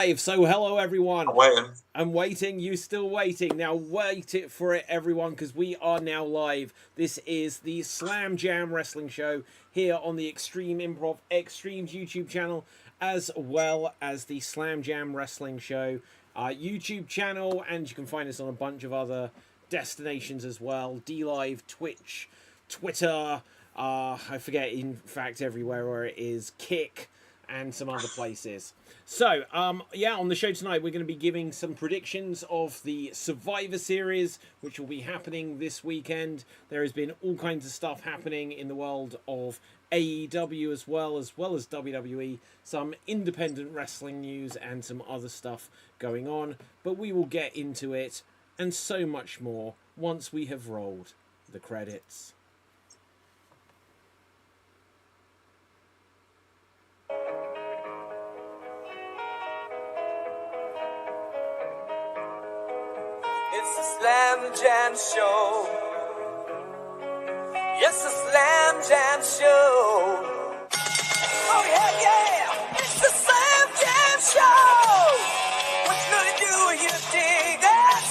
So hello everyone. I'm waiting. I'm waiting. You still waiting? Now wait it for it, everyone, because we are now live. This is the Slam Jam Wrestling Show here on the Extreme Improv Xstreamed YouTube channel, as well as the Slam Jam Wrestling Show YouTube channel, and you can find us on a bunch of other destinations as well: DLive, Twitch, Twitter. I forget, in fact, everywhere where it is, Kick, and some other places. So, yeah, on the show tonight, we're going to be giving some predictions of the Survivor Series, which will be happening this weekend. There has been all kinds of stuff happening in the world of AEW as well as WWE, some independent wrestling news and some other stuff going on. But we will get into it and so much more once we have rolled the credits. It's a Slam Jam show. Yes, a Slam Jam show. Oh yeah, yeah. It's the Slam Jam show. What you gonna do? You dig that?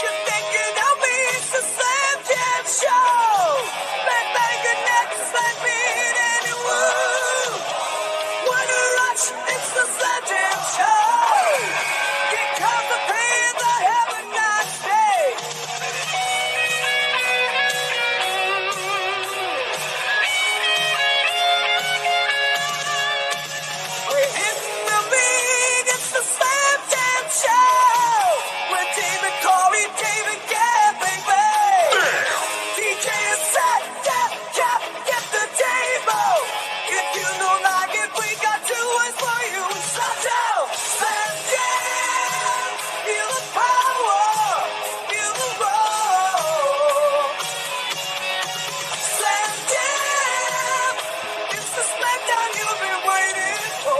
You think you know me? It's the Slam Jam show. Bang your neck, slam beat and it woo. What a rush! It's the Slam Jam show. Get caught the pain, the have a nice day. We're hitting the big, it's the Slam Jam show. With David Corey, David Gab, baby. DJ is set, get the demo. If you don't like it, we got two words for you. Slam Jam, Slam Jam. Feel the power, feel the roar. Slam Jam, it's the smackdown you've been waiting for.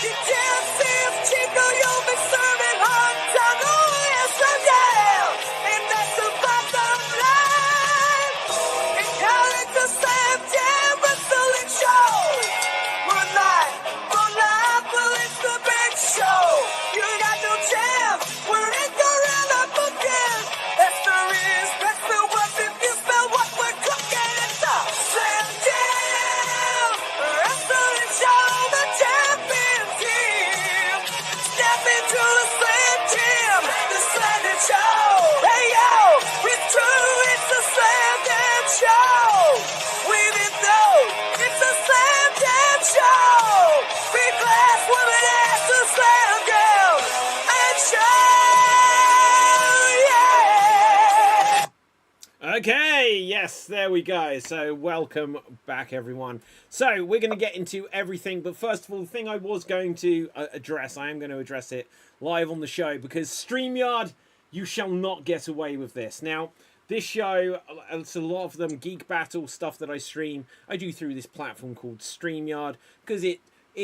You can't see if Chico, you'll be serving hot taco. Yes, Slam Jam, and that's the bottom line. And now it's the Slam Jam Wrestling Show. We're live, well, it's the big show. You got no jam, we're in gorilla booking. That's the risk, that's the worst. If you smell what we're cooking, it's the Slam Jam Wrestling Show. The champion team step into the Slam Jam, the Slam Jam Show. Hey yo, it's true, it's the Slam Jam Show. We didn't know, it's the Slam Jam Show. Big glass, woman ass, the Slam Jam and Show, yeah. Okay, yes, there we go. So welcome back, everyone. So we're going to get into everything, but first of all, the thing I was going to address, I am going to address it live on the show, because StreamYard, you shall not get away with this. Now, this show, it's a lot of them Geek Battle stuff that I stream, I do through this platform called StreamYard, because it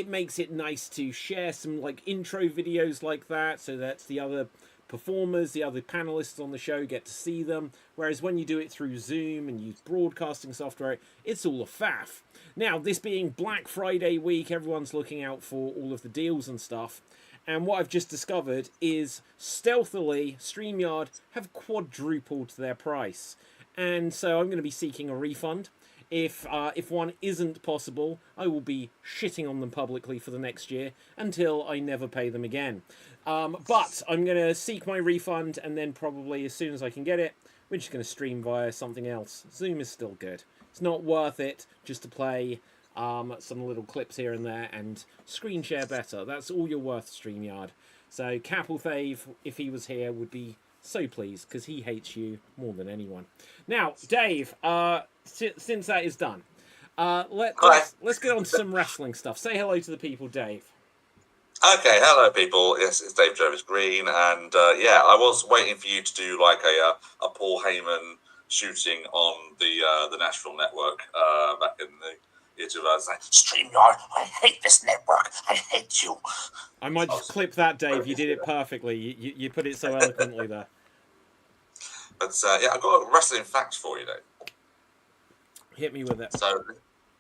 makes it nice to share some like intro videos like that, so that's the other performers, the other panelists on the show get to see them, whereas when you do it through Zoom and use broadcasting software, it's all a faff. Now, this being Black Friday week, everyone's looking out for all of the deals and stuff, and what I've just discovered is stealthily StreamYard have quadrupled their price, and so I'm going to be seeking a refund. If one isn't possible, I will be shitting on them publicly for the next year until I never pay them again. But I'm going to seek my refund, and then probably as soon as I can get it, we're just going to stream via something else. Zoom is still good. It's not worth it just to play some little clips here and there and screen share better. That's all you're worth, StreamYard. So Capelthave, if he was here, would be so pleased, because he hates you more than anyone. Now, Dave, since that is done, let's get on to some wrestling stuff. Say hello to the people, Dave. Okay, hello people. Yes, it's Dave Jervis Green, and yeah, I was waiting for you to do like a Paul Heyman shooting on the Nashville network back in the year 2000. Like, StreamYard, I hate this network. I hate you. I might just clip that, Dave. You did it perfectly. You put it so eloquently there. But yeah, I've got a wrestling fact for you, Dave. Hit me with it. So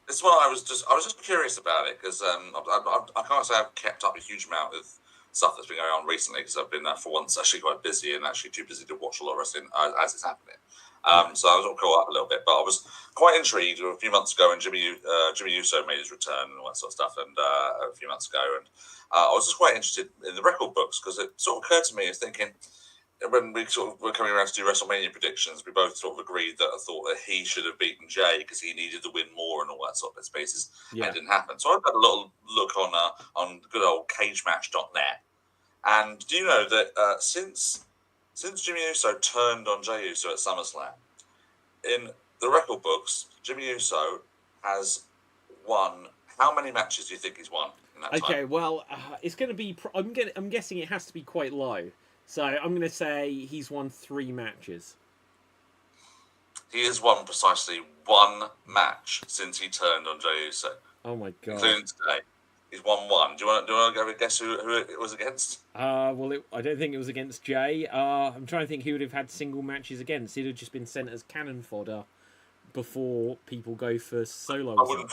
It's what I was just curious about it because I can't say I've kept up a huge amount of stuff that's been going on recently because I've been for once actually quite busy and actually too busy to watch a lot of wrestling as it's happening. So I was all caught up a little bit, but I was quite intrigued a few months ago when Jimmy Uso made his return and all that sort of stuff, and a few months ago, and I was just quite interested in the record books because it sort of occurred to me as thinking. When we sort of were coming around to do WrestleMania predictions, we both sort of agreed that I thought that he should have beaten Jay because he needed to win more and all that sort of spaces. Yeah. And it didn't happen. So I had a little look on good old cagematch.net. And do you know that since Jimmy Uso turned on Jay Uso at SummerSlam, in the record books, Jimmy Uso has won. How many matches do you think he's won in that time? Okay, well, it's going to be. I'm guessing it has to be quite low. So I'm going to say he's won 3 matches. He has won precisely 1 match since he turned on Jey Uso. Oh my god! Including today, he's won 1. Do you want to go and guess who it was against? Well, I don't think it was against Jay. I'm trying to think who would have had single matches against. He'd have just been sent as cannon fodder before people go for solos. I wouldn't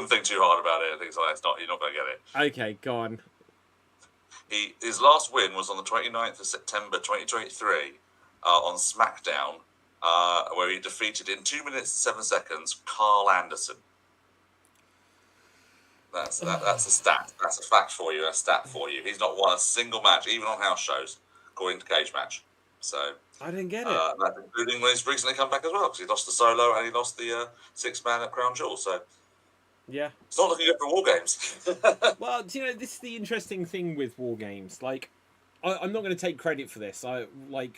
think too hard about it. I think you're not going to get it. Okay, go on. His last win was on the 29th of September 2023 on SmackDown, where he defeated in 2 minutes and 7 seconds Carl Anderson. That's a stat. That's a fact for you. A stat for you. He's not won a single match, even on house shows, according to Cage Match. So I didn't get it. That's including when he's recently come back as well, because he lost the solo and he lost the 6-man at Crown Jewel. So. Yeah. It's not looking good for War Games. Well, do you know, this is the interesting thing with War Games. Like, I'm not going to take credit for this. Cultaholic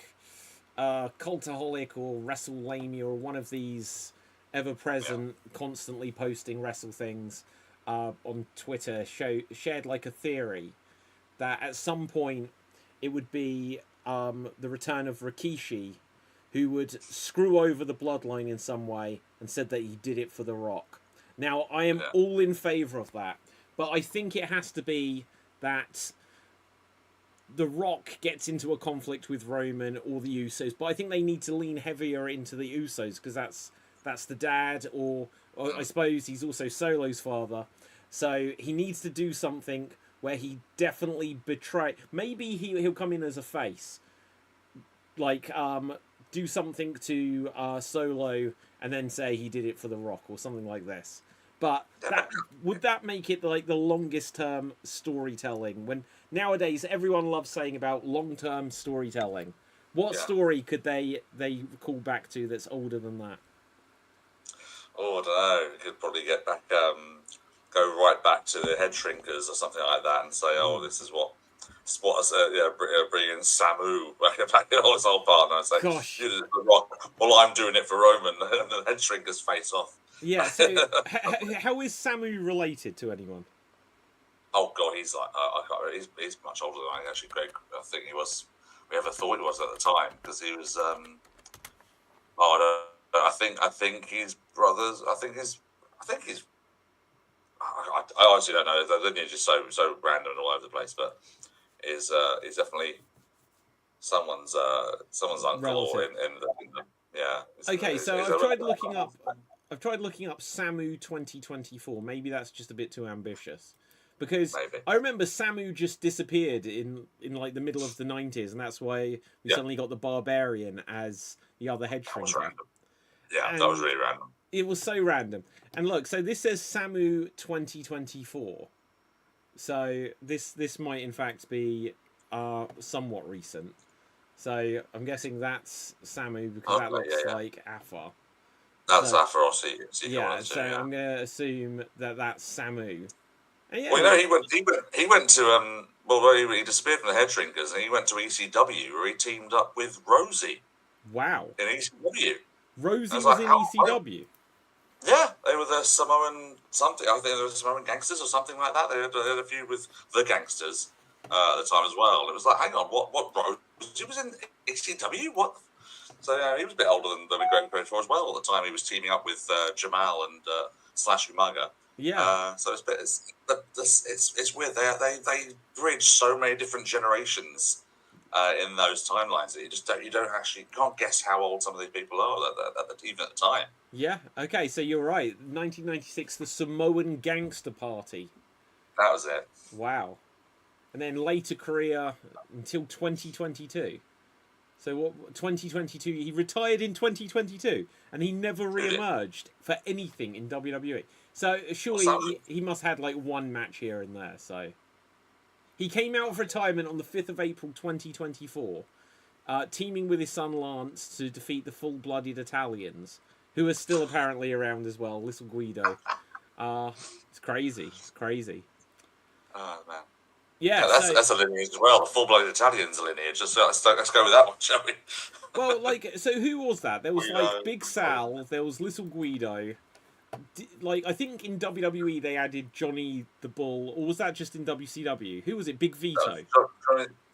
or WrestleLamia or one of these ever-present, constantly posting wrestle things on Twitter shared like a theory that at some point it would be the return of Rikishi, who would screw over the bloodline in some way and said that he did it for The Rock. Now, I am all in favour of that, but I think it has to be that The Rock gets into a conflict with Roman or the Usos, but I think they need to lean heavier into the Usos because that's the dad, or I suppose he's also Solo's father. So he needs to do something where he definitely betray. Maybe he'll come in as a face, like do something to Solo and then say he did it for The Rock or something like this. But would that make it like the longest term storytelling? When nowadays everyone loves saying about long term storytelling. What story could they call back to that's older than that? Oh, I don't know. You could probably get back, go right back to the head shrinkers or something like that, and say, "Oh, this is what bring in Samu back in his old partner and say, Gosh. You did it for Rock. Well, I'm doing it for Roman," and the head shrinkers face off. Yeah. So, how is Samu related to anyone? Oh God, he's like he's much older than I actually. Greg, I think he was. We ever thought he was at the time because he was. I think his brothers. I think he's. I honestly don't know. The lineage is so random and all over the place, but is definitely someone's uncle or in the yeah. Okay, so I've tried looking up Samu 2024. Maybe that's just a bit too ambitious. Because I remember Samu just disappeared in like the middle of the 90s, and that's why we suddenly got the Barbarian as the other head shrinker. Yeah, that was really random. It was so random. And look, so this says Samu 2024. So this might in fact be somewhat recent. So I'm guessing that's Samu because that looks like Afa. That's Afa Rossi. Yeah, so I'm going to assume that that's Samu. Yeah, well, you know, he went to he disappeared from the head shrinkers and he went to ECW where he teamed up with Rosie. Wow. In ECW. Rosie was in ECW. Yeah, they were the Samoan something. I think they were the Samoan gangsters or something like that. They had a feud with the gangsters at the time as well. It was like, hang on, what Rosie was in ECW? What? So yeah, he was a bit older than we got credit for as well. At the time, he was teaming up with Jamal and Slash Umaga. Yeah. So it's weird. They bridge so many different generations in those timelines that you can't guess how old some of these people are even at the time. Yeah. Okay. So you're right. 1996, the Samoan Gangster Party. That was it. Wow. And then later career until 2022. So what? 2022. He retired in 2022, and he never re-emerged for anything in WWE. So surely he must have had like one match here and there. So he came out of retirement on the 5th of April 2024, teaming with his son Lance to defeat the full-blooded Italians, who are still apparently around as well. Little Guido. It's crazy. It's crazy. Oh man. Yeah, that's a lineage as well. The full-blooded Italians lineage. Let's go with that one, shall we? Well, like, so who was that? There was like Big Sal. There was Little Guido. Like, I think in WWE they added Johnny the Bull, or was that just in WCW? Who was it? Big Vito.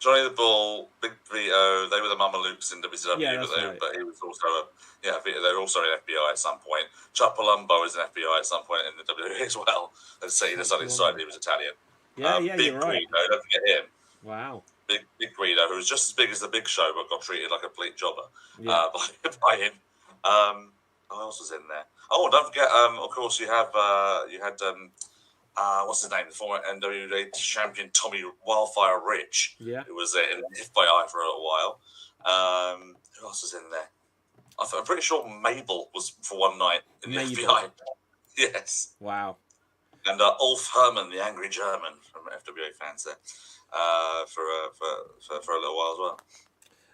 Johnny the Bull, Big Vito. They were the Mamalukes in WCW, Yeah, but he was also they were also in FBI at some point. Chuck Palumbo was in FBI at some point in the WWE as well. Let's say he decided he was Italian. Yeah, Big you're right. Guido, don't forget him. Wow. Big Guido, who was just as big as the Big Show, but got treated like a complete jobber by him. Who else was in there? Oh, don't forget. Of course, you had what's his name? The former NWA champion Tommy Wildfire Rich. Yeah. Who was in FBI for a little while. Who else was in there? I'm pretty sure Mabel was for one night in the FBI. Yes. Wow. And Ulf Herman, the angry German from FWA fans there, for a little while as well.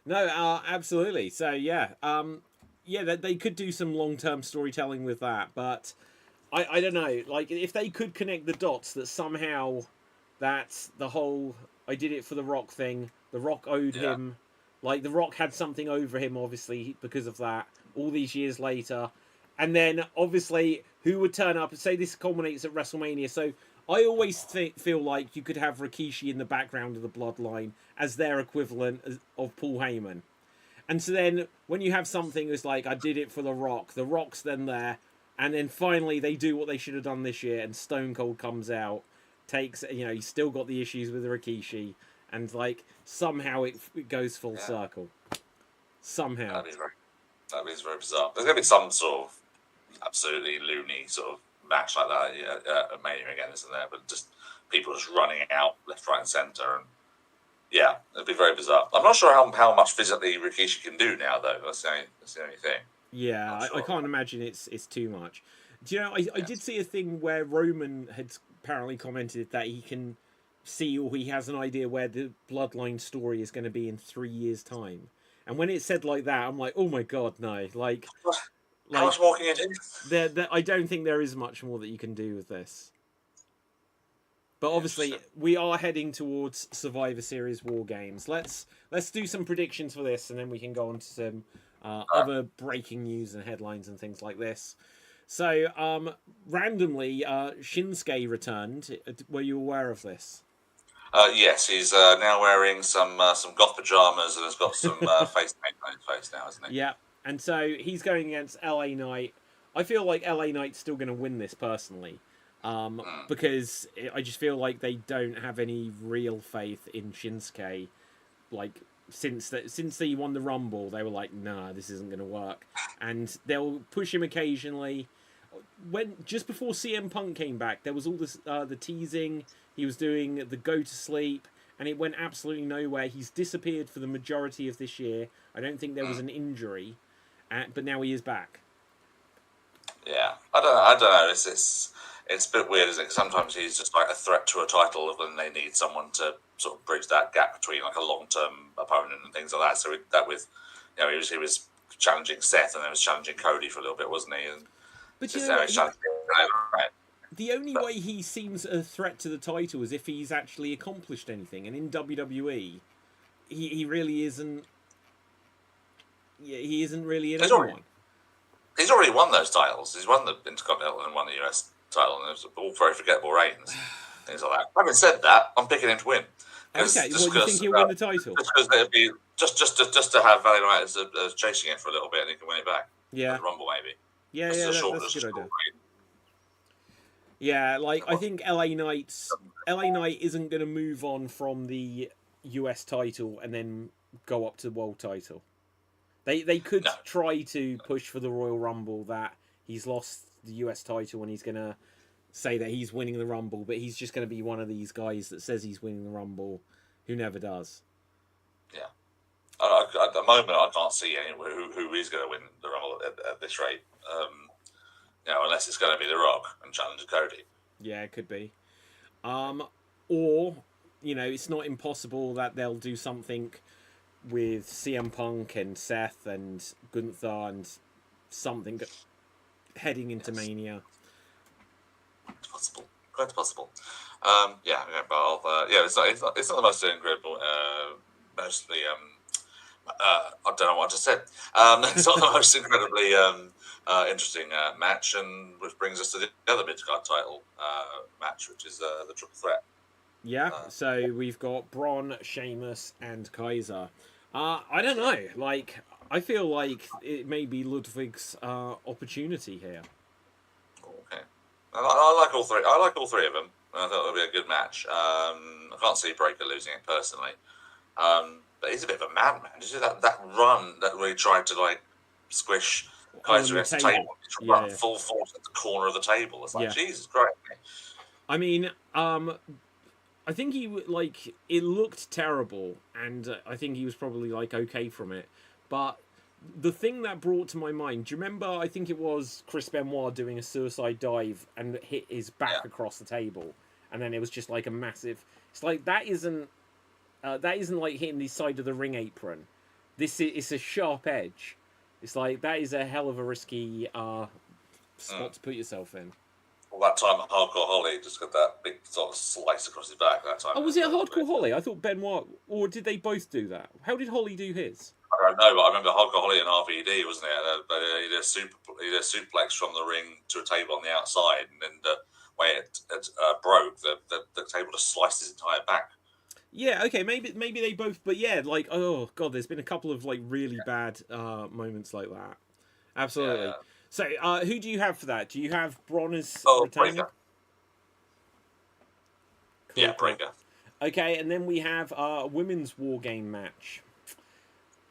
No, absolutely. So yeah, they could do some long-term storytelling with that, but I don't know. Like, if they could connect the dots that somehow that's the whole I did it for the Rock thing. The Rock owed him, like the Rock had something over him, obviously because of that. All these years later. And then, obviously, who would turn up and say this culminates at WrestleMania? So I always feel like you could have Rikishi in the background of the Bloodline as their equivalent of Paul Heyman. And so then, when you have something that's like, I did it for The Rock's then there, and then finally they do what they should have done this year, and Stone Cold comes out, takes, he's still got the issues with Rikishi, and like, somehow it goes full circle. Somehow. That is very bizarre. There's going to be some sort of absolutely loony sort of match like that at Mania again, isn't there? But just people just running out left, right, and centre, and it'd be very bizarre. I'm not sure how much physically Rikishi can do now, though. That's the only thing. Yeah, I can't imagine it's too much. Do you know? I did see a thing where Roman had apparently commented that he can see, or he has an idea where the Bloodline story is going to be in 3 years' time. And when it said like that, I'm like, oh my god, no! Like how much more can you do? I don't think there is much more that you can do with this. But obviously, we are heading towards Survivor Series War Games. Let's do some predictions for this, and then we can go on to some other breaking news and headlines and things like this. So, randomly, Shinsuke returned. Were you aware of this? Yes, he's now wearing some goth pajamas and has got some face paint on his face now, isn't he? Yeah, and so he's going against LA Knight. I feel like LA Knight's still going to win this personally, because I just feel like they don't have any real faith in Shinsuke. Like since they won the Rumble, they were like, nah, this isn't going to work, and they'll push him occasionally. Just before CM Punk came back, there was all this the teasing. He was doing the go to sleep, and it went absolutely nowhere. He's disappeared for the majority of this year. I don't think there was an injury, but now he is back. Yeah, I don't know. It's a bit weird, isn't it? Sometimes he's just like a threat to a title when they need someone to sort of bridge that gap between like a long term opponent and things like that. So he was challenging Seth, and then was challenging Cody for a little bit, wasn't he? And but the only way he seems a threat to the title is if he's actually accomplished anything, and in WWE, he really isn't. Yeah, he isn't really in anyone. He's already won those titles. He's won the Intercontinental and won the US title, and it was all very forgettable reigns, things like that. Having said that, I'm picking him to win. Okay, do you think he'll win the title? Just because it'd be just to have Valley Knight as chasing it for a little bit, and he can win it back. Yeah, the Rumble maybe. Yeah, that's a good idea. Yeah, like I think LA Knight isn't going to move on from the US title and then go up to the world title. They could No. try to push for the Royal Rumble that he's lost the US title and he's gonna say that he's winning the Rumble, but he's just gonna be one of these guys that says he's winning the Rumble, who never does. Yeah. At the moment, I can't see anyone who is going to win the Rumble at this rate. Unless it's going to be The Rock and challenge Cody. Yeah, it could be. Or, it's not impossible that they'll do something with CM Punk and Seth and Gunther and something heading into Mania. It's possible. Quite possible. But it's not the most incredible. Mostly, I don't know what I just said. It's not the most incredibly interesting match, and which brings us to the other mid-card title match, which is the Triple Threat. Yeah, so we've got Braun, Sheamus, and Kaiser. I don't know. I feel like it may be Ludwig's opportunity here. Okay, I like all three. I like all three of them. I thought it would be a good match. I can't see Breakker losing it personally. But he's a bit of a madman. Did you see that run that where he tried to squish Kaiser against the table? He run full force at the corner of the table. It's like, Jesus Christ. I mean, I think it looked terrible, and I think he was probably okay from it. But the thing that brought to my mind, do you remember? I think it was Chris Benoit doing a suicide dive and hit his back across the table, and then it was just a massive. It's that isn't like hitting the side of the ring apron. It's a sharp edge. It's that is a hell of a risky spot to put yourself in. Well, that time at Hardcore Holly just got that big sort of slice across his back that time. Oh, was it a Hardcore Holly? I thought Benoit, or did they both do that? How did Holly do his? I don't know, but I remember Hardcore Holly and RVD, wasn't it? He did a suplex from the ring to a table on the outside, and then when it broke, the table just sliced his entire back. Yeah, okay, maybe they both, but yeah, oh god, there's been a couple of really bad moments like that. Absolutely. Yeah. So, who do you have for that? Do you have Braun as Breakker. Cool, Yeah, Breakker. Okay, and then we have a women's war game match.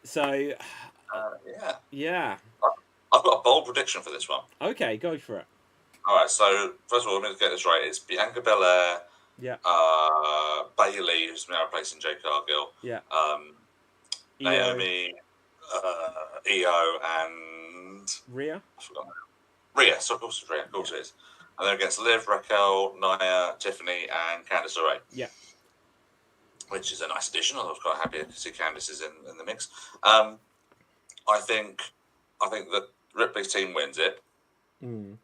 So, yeah. I've got a bold prediction for this one. Okay, go for it. All right, so first of all, let me get this right. It's Bianca Belair, Bayley, who's now replacing Jade Cargill, Naomi, Io, and Rhea. Rhea, so of course it's Rhea, of course it is. And then against Liv, Raquel, Nia, Tiffany, and Candice LeRae. Yeah. Which is a nice addition. I was quite happy to see Candice is in the mix. I think that Ripley's team wins it. Mm.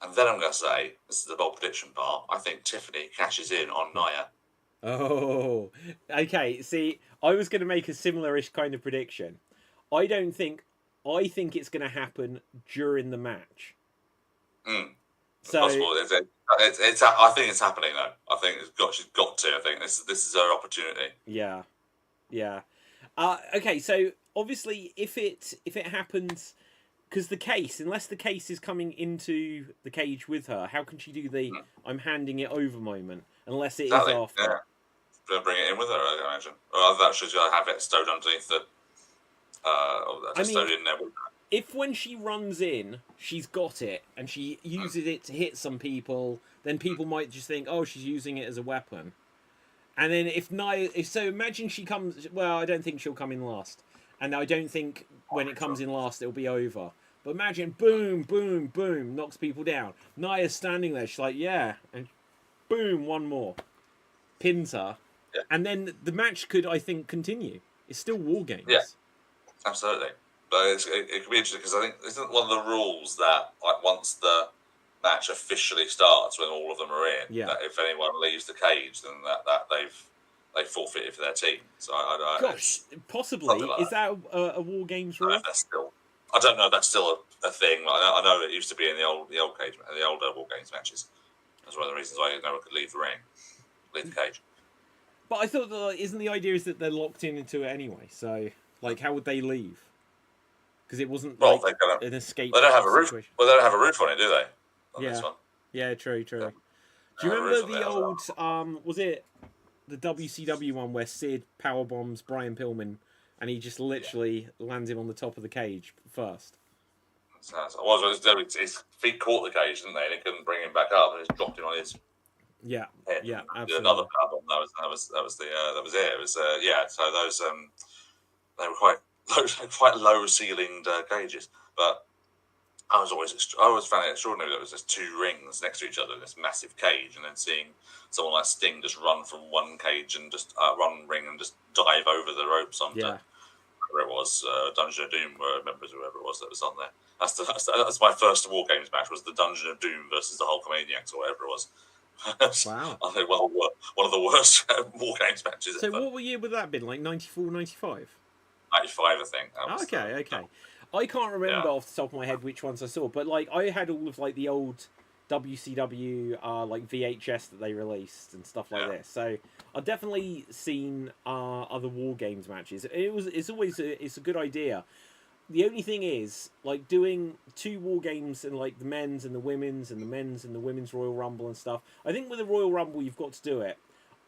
And then I'm going to say, this is the bold prediction part, I think Tiffany cashes in on Nia. Oh, okay. See, I was going to make a similar-ish kind of prediction. I think it's going to happen during the match. So, possible. It's I think it's happening though. I think she's got to. I think this is her opportunity. Yeah. Okay, so obviously, if it happens, because unless the case is coming into the cage with her, how can she do the "I'm handing it over" moment? Unless it is after. Yeah. Gonna bring it in with her, I imagine. Or that she's gonna have it stowed underneath the. Stowed in there. If when she runs in, she's got it and she uses it to hit some people, then people might just think, oh, she's using it as a weapon. And then imagine she comes. Well, I don't think she'll come in last, and I don't think when it comes in last it'll be over. But imagine, boom, boom, boom, knocks people down. Nia's standing there. She's like, yeah, and boom, one more, pins her, and then the match could, I think, continue. It's still War Games. Yeah, absolutely. But it could be interesting because I think isn't one of the rules that once the match officially starts, when all of them are in, that if anyone leaves the cage, then that they've forfeited for their team. So possibly is that a War Games rule? I don't know if that's still a thing. I know it used to be in the older War Games matches. That's one of the reasons why no one could leave the cage. But I thought isn't the idea is that they're locked into it anyway? So how would they leave? Because it wasn't an escape. They don't have a roof. Situation. Well, they don't have a roof on it, do they? This one. Yeah, true. Do you remember the old? Was it the WCW one where Sid power bombs Brian Pillman, and he just literally lands him on the top of the cage first. His feet caught the cage, didn't they? And he couldn't bring him back up, and just dropped him on his head. Yeah, absolutely. Another power bomb. That was it. It was So those they were quite low ceilinged cages, but I always found it extraordinary that there was just two rings next to each other in this massive cage, and then seeing someone like Sting just run from one cage and just run ring and just dive over the ropes onto whatever it was, Dungeon of Doom members, whoever it was that was on there. That's my first War Games match, was the Dungeon of Doom versus the Hulkamaniacs or whatever it was. Wow. I think one of the worst War Games matches so ever. What year would that have been, like 94, 95? 95, I think. Okay. I can't remember off the top of my head which ones I saw, but like I had all of like the old WCW like VHS that they released and stuff like this. So I've definitely seen other War Games matches. It's always a good idea. The only thing is, like, doing two War Games and like the men's and the women's and the men's and the women's Royal Rumble and stuff. I think with the Royal Rumble you've got to do it.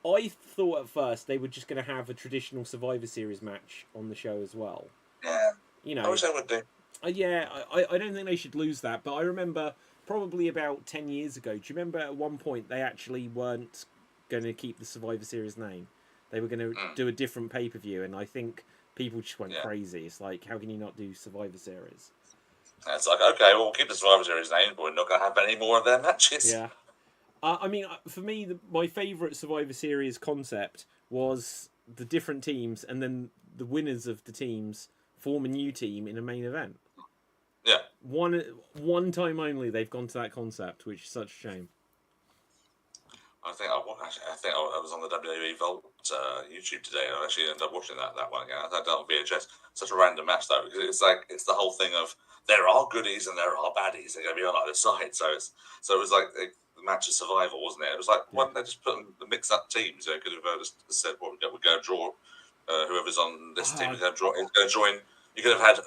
I thought at first they were just going to have a traditional Survivor Series match on the show as well. Yeah. You know, I wish they would do. I don't think they should lose that, but I remember probably about 10 years ago, do you remember at one point they actually weren't going to keep the Survivor Series name? They were going to do a different pay-per-view, and I think people just went crazy. It's like, how can you not do Survivor Series? It's like, okay, well, we'll keep the Survivor Series name, but we're not going to have any more of their matches. Yeah. I mean, for me, my favourite Survivor Series concept was the different teams, and then the winners of the teams form a new team in a main event. Yeah. One time only they've gone to that concept, which is such a shame. I think I was on the WWE Vault YouTube today, and I actually ended up watching that one again. I thought that on VHS. Such a random match though, because it's the whole thing of there are goodies and there are baddies. They're going to be on either side. So it was like the match of survival, wasn't it? It was like, why didn't they just put the mix up teams? They could have just said, well, we're going to draw whoever's on this team is going to join. You could have had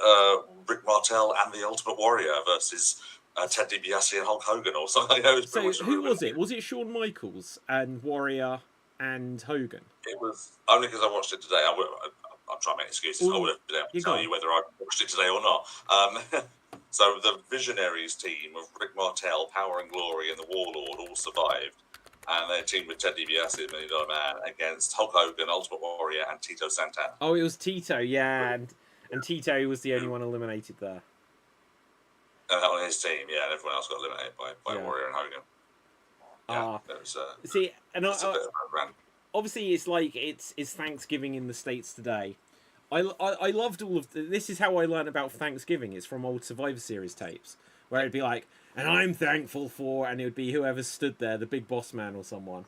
Rick Martel and the Ultimate Warrior versus Ted DiBiase and Hulk Hogan or something. So who was it? Was it Shawn Michaels and Warrior and Hogan? It was only because I watched it today. I'm trying to make excuses. I would have been able to tell you whether I watched it today or not. So the Visionaries team of Rick Martel, Power and Glory, and the Warlord all survived. And they teamed with Ted DiBiase, $1 Million Man, against Hulk Hogan, Ultimate Warrior, and Tito Santana. Oh, it was Tito, yeah. And Tito was the only one eliminated there. And that on his team, yeah, and everyone else got eliminated by Warrior and Hogan. Yeah, see, and obviously it's like it's Thanksgiving in the States today. I loved all of this. Is how I learned about Thanksgiving. It's from old Survivor Series tapes where it'd be like, and I'm thankful for, and it would be whoever stood there, the big boss man or someone.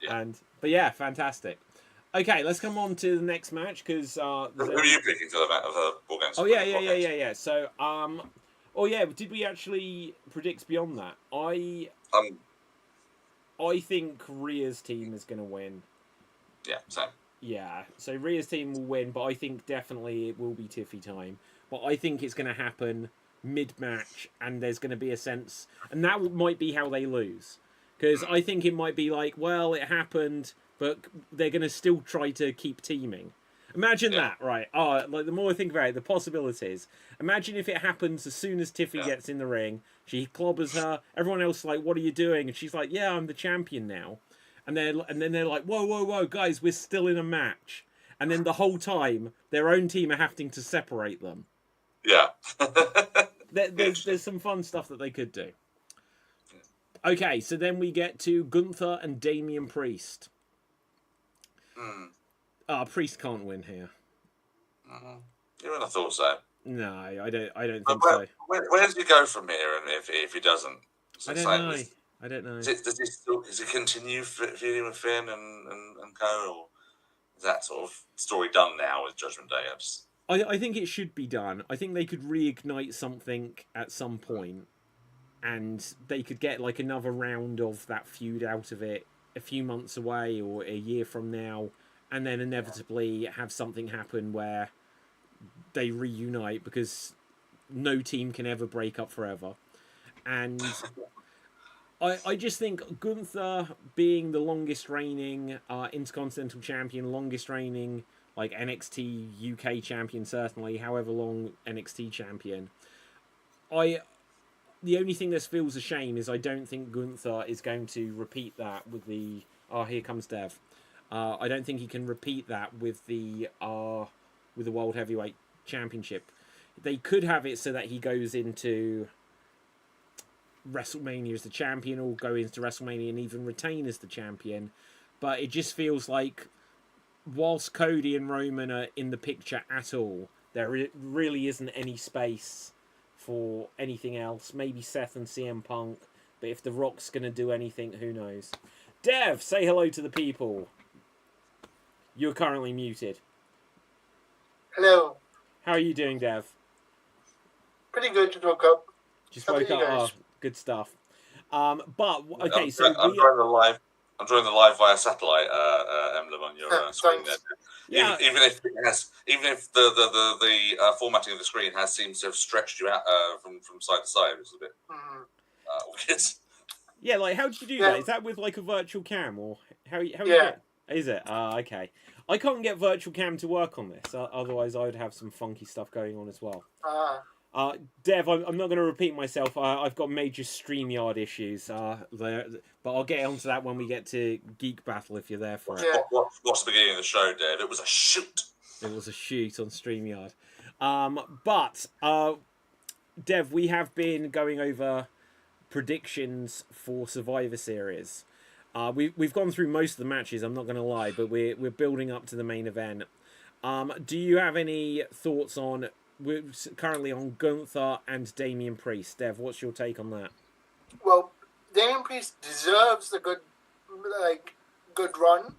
Yeah. But yeah, fantastic. Okay, let's come on to the next match because who are you picking for the War Games? Oh yeah. So did we actually predict beyond that? I think Rhea's team is going to win. Yeah, same. Yeah, so Rhea's team will win, but I think definitely it will be Tiffy time. But I think it's going to happen mid-match, and there's going to be a sense... And that might be how they lose. Because I think it might be like, well, it happened, but they're going to still try to keep teaming. Imagine that, right? Like the more I think about it, the possibilities. Imagine if it happens as soon as Tiffy gets in the ring, she clobbers her, everyone else like, what are you doing? And she's like, yeah, I'm the champion now. And then they're like, whoa, guys, we're still in a match. And then the whole time, their own team are having to separate them. Yeah. there's some fun stuff that they could do. Okay, so then we get to Gunther and Damian Priest. Priest can't win here. You wouldn't have thought so. No, I don't think so. Where does he go from here? And if he doesn't, I don't know. Does he continue feuding with Finn and co, or is that sort of story done now with Judgment Day? I think it should be done. I think they could reignite something at some point, and they could get like another round of that feud out of it a few months away or a year from now, and then inevitably have something happen where they reunite, because no team can ever break up forever. And I just think Gunther being the longest reigning Intercontinental Champion, longest reigning like NXT UK Champion, certainly, however long NXT Champion. The only thing that feels a shame is I don't think Gunther is going to repeat that with the. Oh, here comes Dev. I don't think he can repeat that with the World Heavyweight Championship. They could have it so that he goes into WrestleMania as the champion, or go into WrestleMania and even retain as the champion. But it just feels like, whilst Cody and Roman are in the picture at all, there really isn't any space for anything else. Maybe Seth and CM Punk, but if The Rock's going to do anything, who knows? Dev, say hello to the people. You're currently muted. Hello. How are you doing, Dev? Pretty good to woke up. Just woke up. Oh, good stuff. But okay, I'm joining the live. I'm joining the live via satellite emblem on your screen there. Yeah. Even if the formatting of the screen seems to have stretched you out from side to side, it's a bit weird. Yeah, like how did you do that? Is that with like a virtual cam, or how you get? Is it? Okay. I can't get virtual cam to work on this. Otherwise, I would have some funky stuff going on as well. Dev, I'm not going to repeat myself. I've got major StreamYard issues there, but I'll get onto that when we get to Geek Battle if you're there for it. What's the beginning of the show, Dev? It was a shoot. It was a shoot on StreamYard. But Dev, we have been going over predictions for Survivor Series. We've gone through most of the matches, I'm not going to lie, but we're building up to the main event. Do you have any thoughts on... We're currently on Gunther and Damian Priest. Dev, what's your take on that? Well, Damian Priest deserves a good run,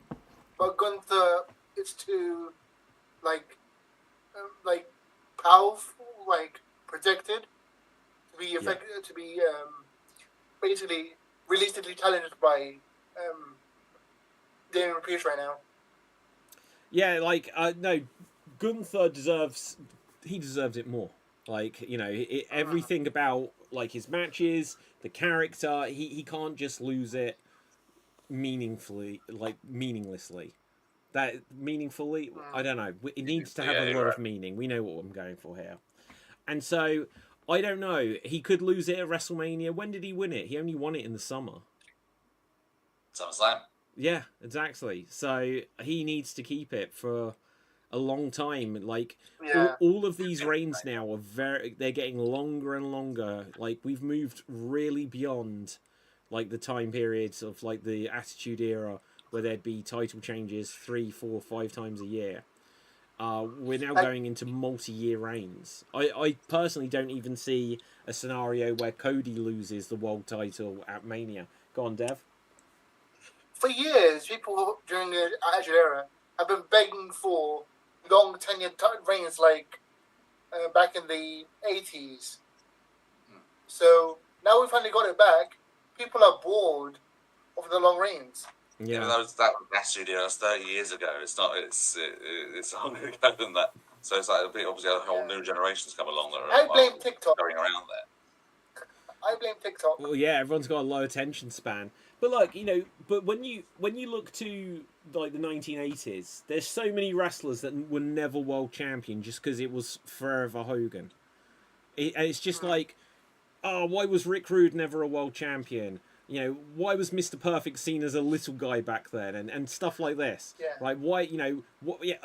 but Gunther is too powerful, protected to be effective, to be basically realistically challenged by Damian Priest right now. Yeah, no, Gunther deserves it more. Everything about his matches, the character, he can't just lose it meaningfully, meaninglessly. That meaningfully, I don't know. It needs to have a lot of meaning. We know what I'm going for here. And so, I don't know. He could lose it at WrestleMania. When did he win it? He only won it in the summer. SummerSlam. Yeah, exactly. So, he needs to keep it for a long time. All of these reigns now are they're getting longer and longer. We've moved really beyond the time periods of the Attitude Era, where there'd be title changes 3, 4, 5 times a year. We're now going into multi-year reigns. I personally don't even see a scenario where Cody loses the world title at Mania. Go on, Dev. For years, people during the Attitude Era have been begging for long tenured reigns back in the 80s. So now we finally got it back. People are bored of the long reigns. Yeah, that was Attitude Era. That's 30 years ago. It's not. It's longer ago than that. So it's obviously a whole new generation's come along that are I blame TikTok going around there. I blame TikTok. Well, yeah, everyone's got a low attention span. But but when you look to the 1980s, there's so many wrestlers that were never world champion just because it was forever Hogan. And it's just why was Rick Rude never a world champion? Why was Mr. Perfect seen as a little guy back then, and stuff like this? Yeah. Why,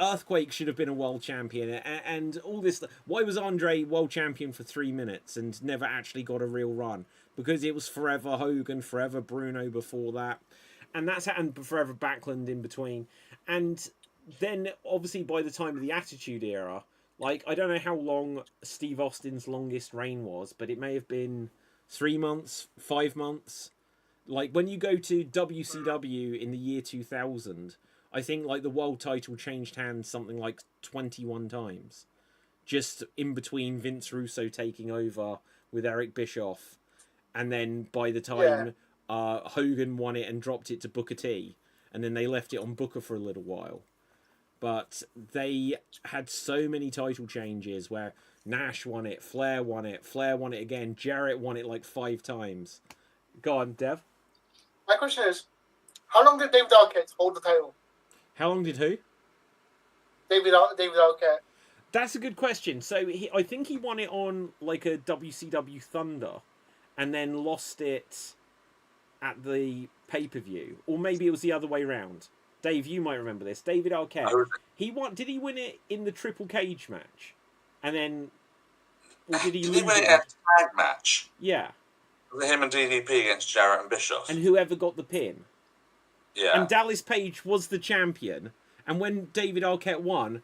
Earthquake should have been a world champion, and all this. Why was Andre world champion for 3 minutes and never actually got a real run? Because it was forever Hogan, forever Bruno before that, and forever Backlund in between. And then, obviously, by the time of the Attitude Era, I don't know how long Steve Austin's longest reign was, but it may have been 3 months, 5 months. When you go to WCW in the year 2000, I think the world title changed hands something 21 times. Just in between Vince Russo taking over with Eric Bischoff, and then by the time Hogan won it and dropped it to Booker T, and then they left it on Booker for a little while. But they had so many title changes where Nash won it, Flair won it again, Jarrett won it 5 times. Go on, Dev. My question is, how long did David Arquette hold the title? How long did who? David Arquette. That's a good question. So I think he won it on like a WCW Thunder, and then lost it at the pay-per-view, or maybe it was the other way round. Dave, you might remember this. David Arquette. He won. Did he win it in the triple cage match, and then, or did he Did lose he win it it? in a tag match? Yeah. Him and DDP against Jarrett and Bischoff. And whoever got the pin. Yeah. And Dallas Page was the champion. And when David Arquette won,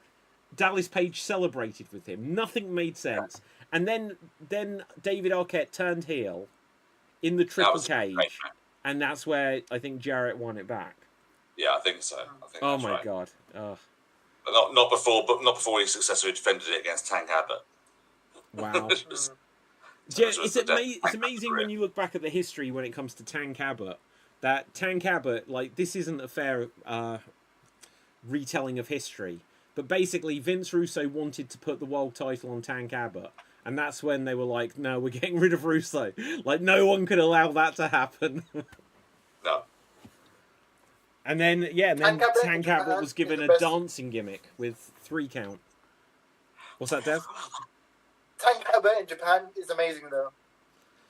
Dallas Page celebrated with him. Nothing made sense. And then David Arquette turned heel in the triple cage. And that's where I think Jarrett won it back. Yeah, I think so. I think Oh that's my right. god. Ugh. But not before he successfully defended it against Tank Abbott. Wow. Yeah, it's amazing when you look back at the history when it comes to Tank Abbott. That Tank Abbott, like, this isn't a fair retelling of history. But basically, Vince Russo wanted to put the world title on Tank Abbott. And that's when they were like, no, we're getting rid of Russo. Like, no one could allow that to happen. No. And then Tank Abbott was given a dancing gimmick with 3 count. What's that, Dev? Tank Abbott in Japan is amazing, though.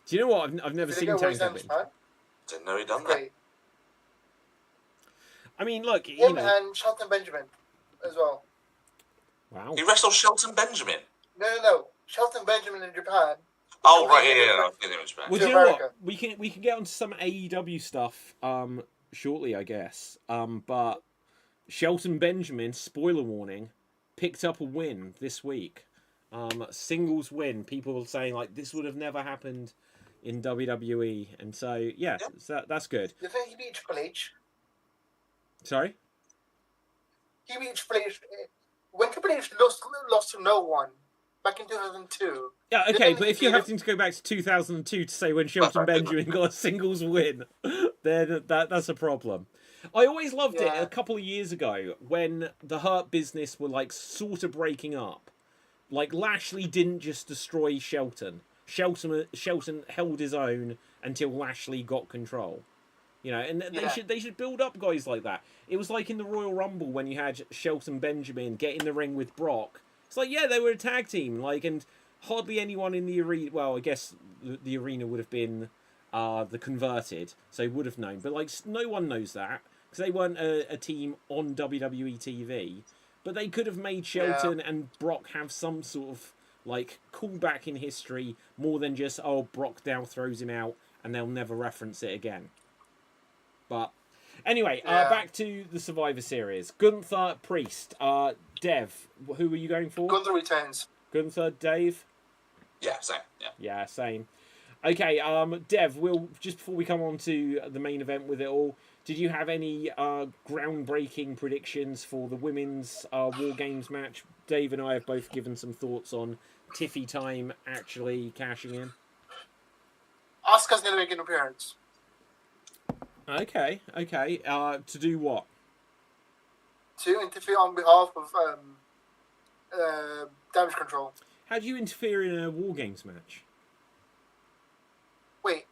Do you know what? I've never seen Tank Abbott. Didn't know he'd done that. I mean, look, him and Shelton Benjamin as well. Wow. He wrestled Shelton Benjamin. No. Shelton Benjamin in Japan. Oh right, yeah. In Japan. Well, do you know what? We can get onto some AEW stuff shortly, I guess. But Shelton Benjamin, spoiler warning, picked up a win this week. Singles win. People were saying like this would have never happened in WWE, and so so that's good. You think he beat Triple H? Sorry? He beat Triple H when Triple H lost to no one back in 2002. Yeah, okay, but if you're having to go back to 2002 to say when Shelton Benjamin got a singles win, then that's a problem. I always loved it a couple of years ago when the Hurt Business were like sort of breaking up. Like Lashley didn't just destroy Shelton. Shelton held his own until Lashley got control. You know, and they should build up guys like that. It was like in the Royal Rumble when you had Shelton Benjamin get in the ring with Brock. It's like, yeah, they were a tag team, like, and hardly anyone in the arena. Well, I guess the arena would have been the Converted, so would have known. But like, no one knows that because they weren't a team on WWE TV. But they could have made Shelton and Brock have some sort of like callback in history more than just Brock now throws him out and they'll never reference it again. But anyway, back to the Survivor Series. Gunther, Priest, Dev. Who were you going for? Gunther returns. Gunther, Dave. Yeah, same. Yeah, same. Okay, Dev. We'll just before we come on to the main event with it all. Did you have any groundbreaking predictions for the women's War Games match? Dave and I have both given some thoughts on Tiffy Time actually cashing in. Asuka's going to make an appearance. Okay. To do what? To interfere on behalf of Damage Control. How do you interfere in a War Games match? Wait.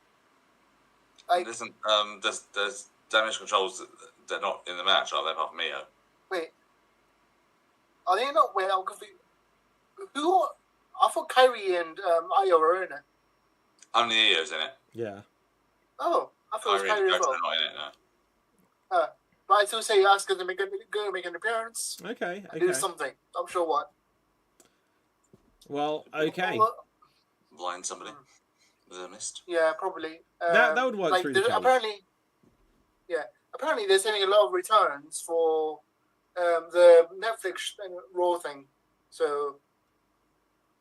Listen, there's Damage Controls. They're not in the match, are they? Apart from Mio. Wait. Are they not? Wait, I'm confused. Who? I thought Kyrie and Io were in it. Only Io's in it. Yeah. Oh, I thought it was Kyrie as well. Not in it, no. But I still say Asuka's going to make an appearance. Okay. Do something. I'm sure what. Well, okay. Blind somebody with a mist. Yeah, probably. That would work through the cage. Apparently they're sending a lot of returns for the Netflix Raw thing. So,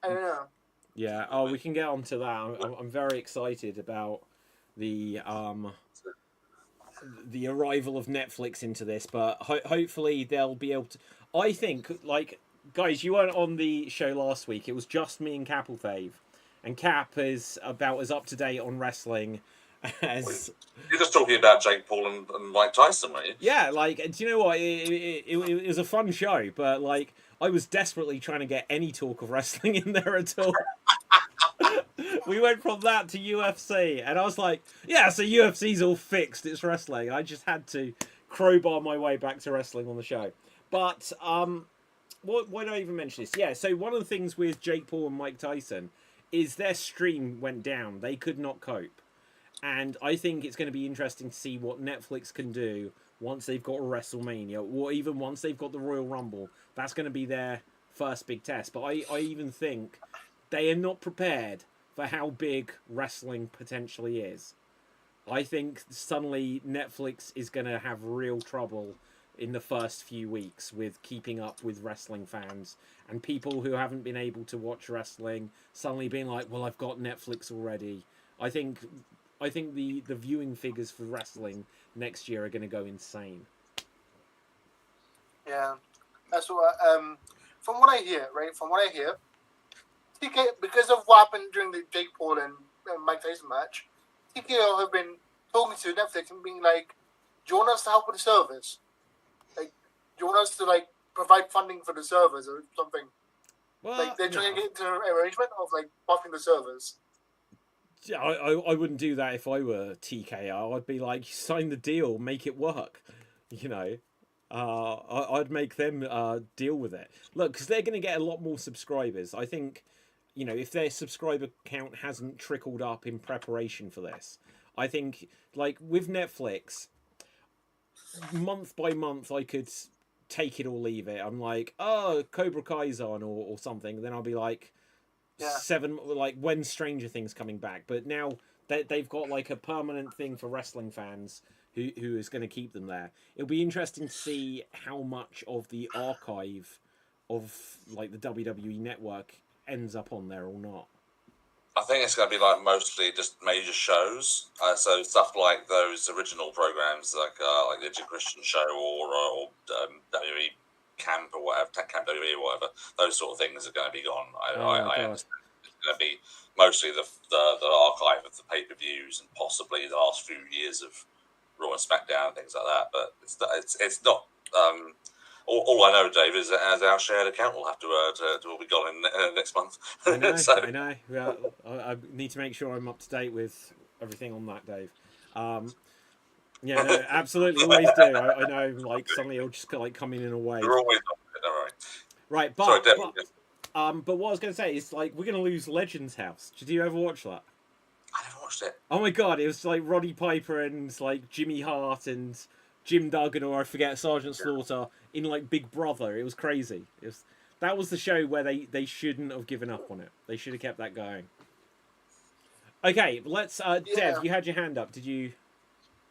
I don't know. Yeah. We can get on to that. I'm very excited about the arrival of Netflix into this, but hopefully they'll be able to. I think, like, guys, you weren't on the show last week. It was just me and Capelthave, and Cap is about as up to date on wrestling as. You're just talking about Jake Paul and Mike Tyson, weren't you? Yeah, like, do you know what? It was a fun show, but like, I was desperately trying to get any talk of wrestling in there at all. We went from that to UFC, and I was like, yeah, so UFC's all fixed. It's wrestling. I just had to crowbar my way back to wrestling on the show. But why did I even mention this? Yeah, so one of the things with Jake Paul and Mike Tyson is their stream went down. They could not cope. And I think it's going to be interesting to see what Netflix can do once they've got WrestleMania, or even once they've got the Royal Rumble. That's going to be their first big test. But I even think they are not prepared for how big wrestling potentially is. I think suddenly Netflix is going to have real trouble in the first few weeks with keeping up with wrestling fans, and people who haven't been able to watch wrestling suddenly being like, well, I've got Netflix already. I think the viewing figures for wrestling next year are going to go insane. Yeah, that's what. From what I hear, TK, because of what happened during the Jake Paul and Mike Tyson match, TKO have been talking to Netflix and being like, "Do you want us to help with the servers? Like, do you want us to like provide funding for the servers or something?" Well, like they're trying to get into an arrangement of like buffing the servers. Yeah, I wouldn't do that if I were TKO. I'd be like, sign the deal, make it work. You know, I'd make them deal with it. Look, because they're going to get a lot more subscribers. I think, you know, if their subscriber count hasn't trickled up in preparation for this, I think, like with Netflix, month by month, I could take it or leave it. I'm like, oh, Cobra Kai's on or something. Then I'll be like, Yeah. 7, like when Stranger Things coming back. But now they've got like a permanent thing for wrestling fans who is going to keep them there. It'll be interesting to see how much of the archive of like the WWE network ends up on there or not. I think it's going to be like mostly just major shows. So stuff like those original programs, like the Jim Christian show or WWE Camp or whatever, Camp WWE or whatever. Those sort of things are going to be gone. I understand. It's going to be mostly the archive of the pay-per-views and possibly the last few years of Raw and SmackDown and things like that. But it's not. All I know, Dave, is that as our shared account will have to will be gone in next month. I know. So, I know. Yeah, I need to make sure I'm up to date with everything on that, Dave. Yeah, no, absolutely, always do. I know, like suddenly it'll just like come in a wave. you're always on it, all right. Right, but Sorry, Dave, but what I was going to say is like we're going to lose Legends House. Did you ever watch that? I never watched it. Oh my god, it was like Roddy Piper and like Jimmy Hart and Jim Duggan, or I forget, Sergeant Slaughter in like Big Brother. It was crazy. That was the show where they shouldn't have given up on it. They should have kept that going. Okay, let's Dev, you had your hand up. Did you?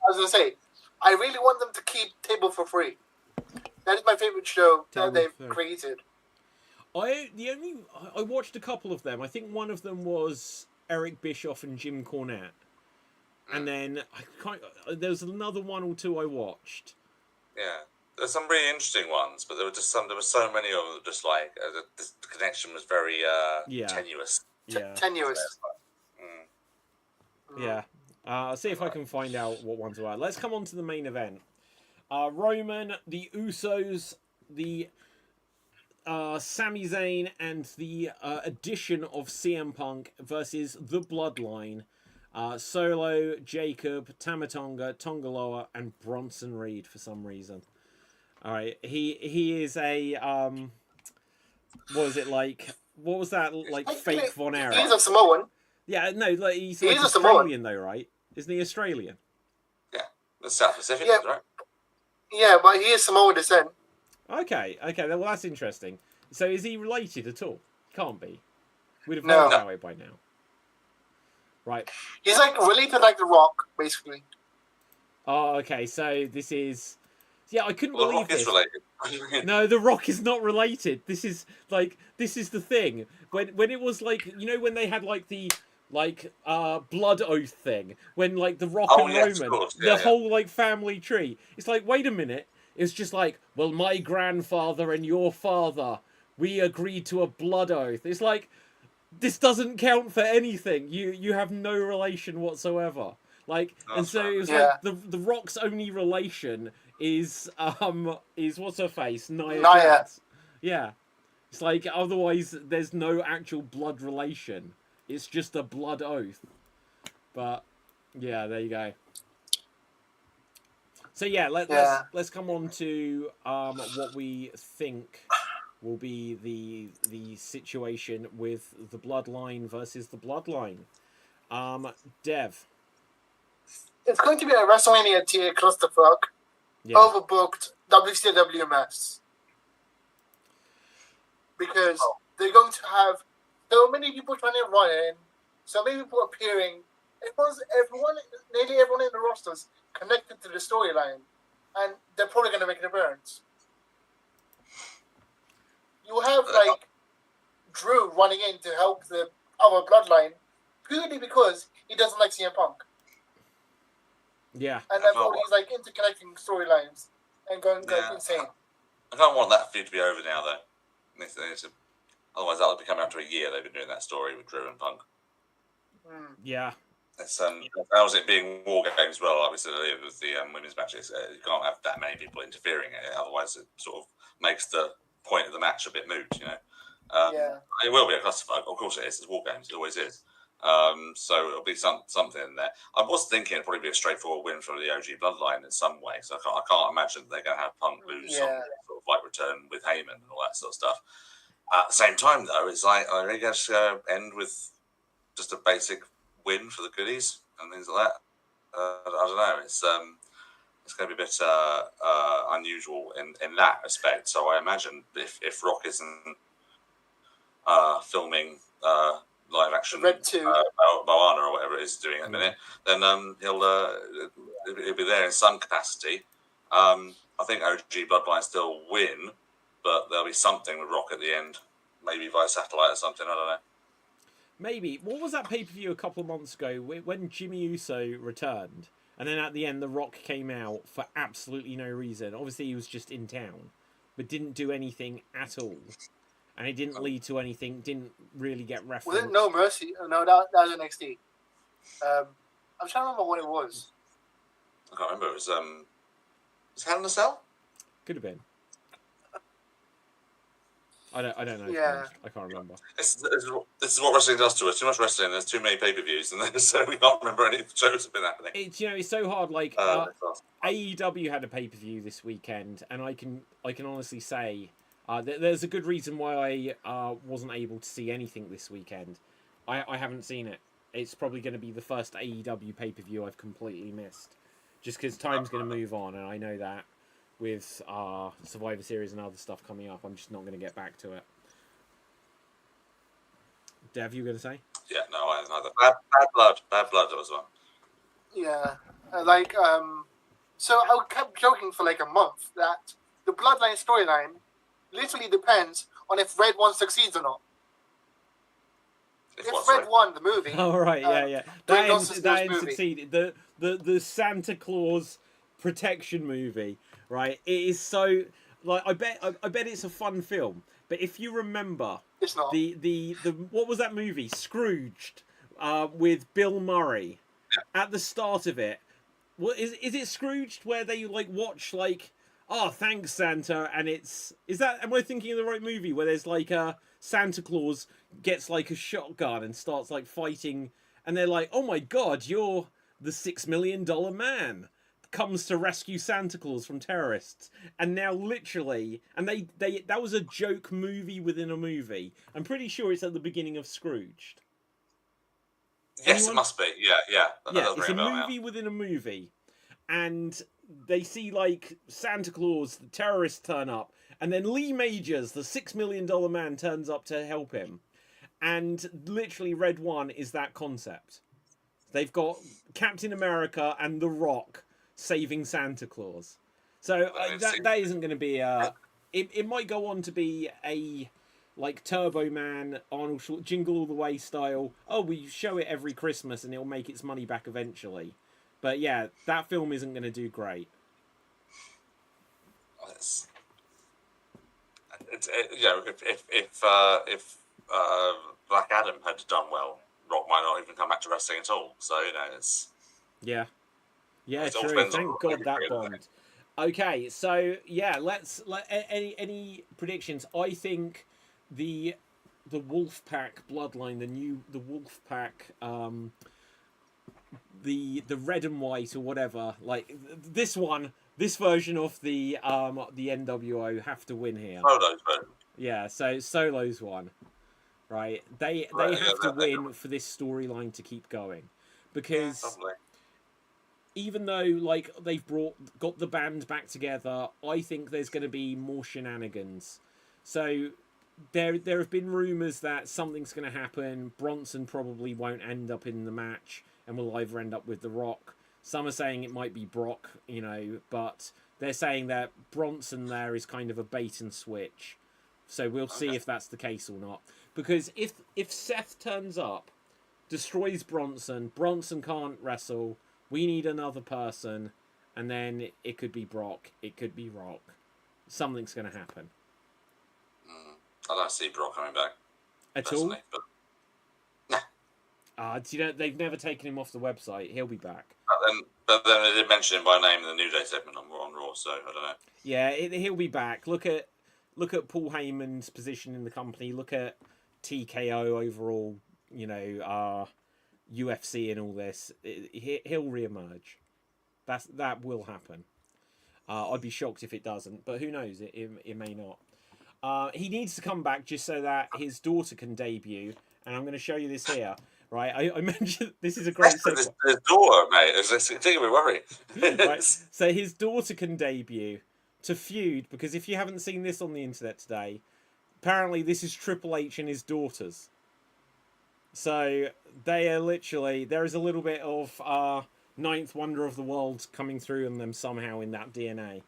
I was gonna say, I really want them to keep Table for Free. That is my favorite show that they've created. I watched a couple of them. I think one of them was Eric Bischoff and Jim Cornette. And then there was another one or two I watched. Yeah, there's some really interesting ones, but there were so many of them that just like the connection was very tenuous. Yeah, Tenuous. Yeah. I'll see if I can find out what ones are. Let's come on to the main event. Roman, the Usos, the Sami Zayn, and the addition of CM Punk versus the Bloodline. Solo, Jacob, Tamatonga, Tongaloa, and Bronson Reed for some reason. All right, he is a what was it like? What was that like? Fake Von Erich? He's a Samoan. Yeah, no, like he's like a Australian though, right? Isn't he Australian? Yeah, the South Pacific, Yeah. right? Yeah, but he is Samoan descent. Okay, well that's interesting. So is he related at all? Can't be. We'd have No. known that way by now. Right. He's like related like The Rock, basically. Oh, okay. So this is. Yeah, I couldn't Well, The believe Rock is this. related. No, The Rock is not related. This is the thing. When it was like, you know, when they had like the blood oath thing, when like The Rock and yes, Roman, of course. Yeah, the whole like family tree. It's like, wait a minute. It's just like, well, my grandfather and your father, we agreed to a blood oath. It's like, this doesn't count for anything. You have no relation whatsoever. Like, and so it was like the Rock's only relation is what's her face? Nia. Jax. Yeah. It's like otherwise there's no actual blood relation. It's just a blood oath. But yeah, there you go. So yeah, let's come on to what we think will be the situation with the Bloodline versus the Bloodline. Dev. It's going to be a WrestleMania tier clusterfuck, overbooked WCW mess. Because they're going to have so many people trying to run in, so many people appearing. Nearly everyone in the rosters connected to the storyline, and they're probably going to make an appearance. You have like Drew running in to help the other Bloodline purely because he doesn't like CM Punk. Yeah, and they've all these like interconnecting storylines and going insane. I don't want that feud to be over now, though. Otherwise, that'll be coming up to a year. They've been doing that story with Drew and Punk. Yeah. It's that was it being War Games as well. Obviously, with the women's matches, you can't have that many people interfering in it. Otherwise, it sort of makes the point of the match a bit moot. You know, It will be a clusterfuck. Of course, it is. It's War Games. It always is. So it'll be something in there. I was thinking it'd probably be a straightforward win for the OG Bloodline in some way. So I can't imagine they're going to have Punk lose some sort of like return with Heyman and all that sort of stuff. At the same time, though, it's like I really guess end with just a basic win for the goodies and things like that. I don't know. It's going to be a bit unusual in that respect. So I imagine if Rock isn't filming live action Red 2 Moana or whatever it is doing at the minute, then he'll be there in some capacity. I think OG Bloodline still win, but there'll be something with Rock at the end, maybe via satellite or something. I don't know. Maybe. What was that pay-per-view a couple of months ago when Jimmy Uso returned, and then at the end The Rock came out for absolutely no reason? Obviously he was just in town, but didn't do anything at all. And it didn't lead to anything, didn't really get referenced. Was it No Mercy? No, that was NXT. I'm trying to remember what it was. I can't remember. It was Hell in a Cell? Could have been. I don't know. Yeah. I can't remember. This is what wrestling does to us. Too much wrestling. There's too many pay-per-views, and so we can't remember any of the shows that have been happening. It's so hard. Like AEW had a pay-per-view this weekend, and I can honestly say there's a good reason why I wasn't able to see anything this weekend. I haven't seen it. It's probably going to be the first AEW pay-per-view I've completely missed, just because time's going to move on, and I know that. With Survivor Series and other stuff coming up, I'm just not going to get back to it. Dev, you were going to say? Yeah, no, I don't. Bad blood was one. Yeah, so I kept joking for like a month that the Bloodline storyline literally depends on if Red 1 succeeds or not. If Red 1, the movie... Oh, right, yeah. That succeeded. The Santa Claus protection movie, right? It is so... Like, I bet it's a fun film. But if you remember... It's not. The what was that movie? Scrooged, with Bill Murray. At the start of it... What is it Scrooged where they, like, watch, like... Oh, thanks, Santa, and am I thinking of the right movie where there's like Santa Claus gets like a shotgun and starts like fighting, and they're like, oh my god, you're the $6 million man, comes to rescue Santa Claus from terrorists, and now literally, and they that was a joke movie within a movie. I'm pretty sure it's at the beginning of Scrooged. Yes, it must be. Yeah. It's a movie within a movie, and they see like Santa Claus, the terrorists turn up, and then Lee Majors, the $6 million man, turns up to help him. And literally Red 1 is that concept. They've got Captain America and The Rock saving Santa Claus. So that isn't going to be it might go on to be a like Turbo Man, Arnold Schwarzenegger, Jingle All the Way style. Oh, we show it every Christmas and it'll make its money back eventually. But yeah, that film isn't going to do great. If Black Adam had done well, Rock might not even come back to wrestling at all. So it's true. Thank God that bombed. Okay, so yeah, any predictions? I think the Wolfpack bloodline, the Wolfpack, the red and white or whatever, like this version of the NWO have to win here. Solo's version. Yeah, so Solo's one, right? They have to win for this storyline to keep going, because Lovely. even though like they've got the band back together, I think there's going to be more shenanigans. So there have been rumors that something's going to happen. Bronson probably won't end up in the match and will either end up with The Rock. Some are saying it might be Brock, you know, but they're saying that Bronson there is kind of a bait and switch. So we'll see if that's the case or not. Because if Seth turns up, destroys Bronson can't wrestle, we need another person, and then it could be Brock, it could be Rock. Something's going to happen. I don't see Brock coming back. At all? But... Do you know, they've never taken him off the website. He'll be back. But then they did mention him by name in the New Day segment on Raw, so I don't know. Yeah, he'll be back. Look at Paul Heyman's position in the company. Look at TKO overall, you know, UFC and all this. He'll reemerge. That will happen. I'd be shocked if it doesn't, but who knows? It may not. He needs to come back just so that his daughter can debut, and I'm going to show you this here. Right, I mentioned this is a great segue. His daughter, mate. It's taking me worry. Right, so his daughter can debut to feud, because if you haven't seen this on the internet today, apparently this is Triple H and his daughters. So they are literally, there is a little bit of Ninth Wonder of the World coming through in them somehow in that DNA.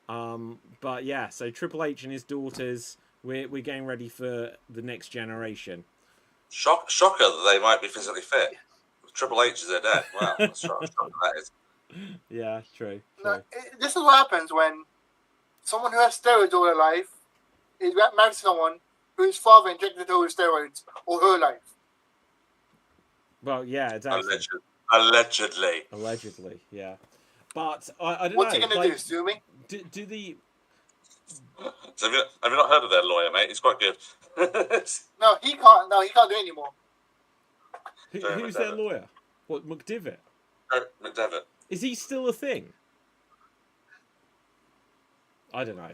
But yeah, so Triple H and his daughters, we're getting ready for the next generation. Shocker that they might be physically fit. Triple H is their dad. Wow, that's shocker that is. Yeah, true. No, this is what happens when someone who has steroids all their life is married to someone whose father injected her with steroids all her life. Well, yeah, exactly. Allegedly, yeah. But I don't know. What's he going to do, sue me? Do the... So have you not heard of their lawyer, mate? He's quite good. No, he can't do it anymore. Who's their lawyer? What, McDivitt? McDevitt. Is he still a thing? I don't know.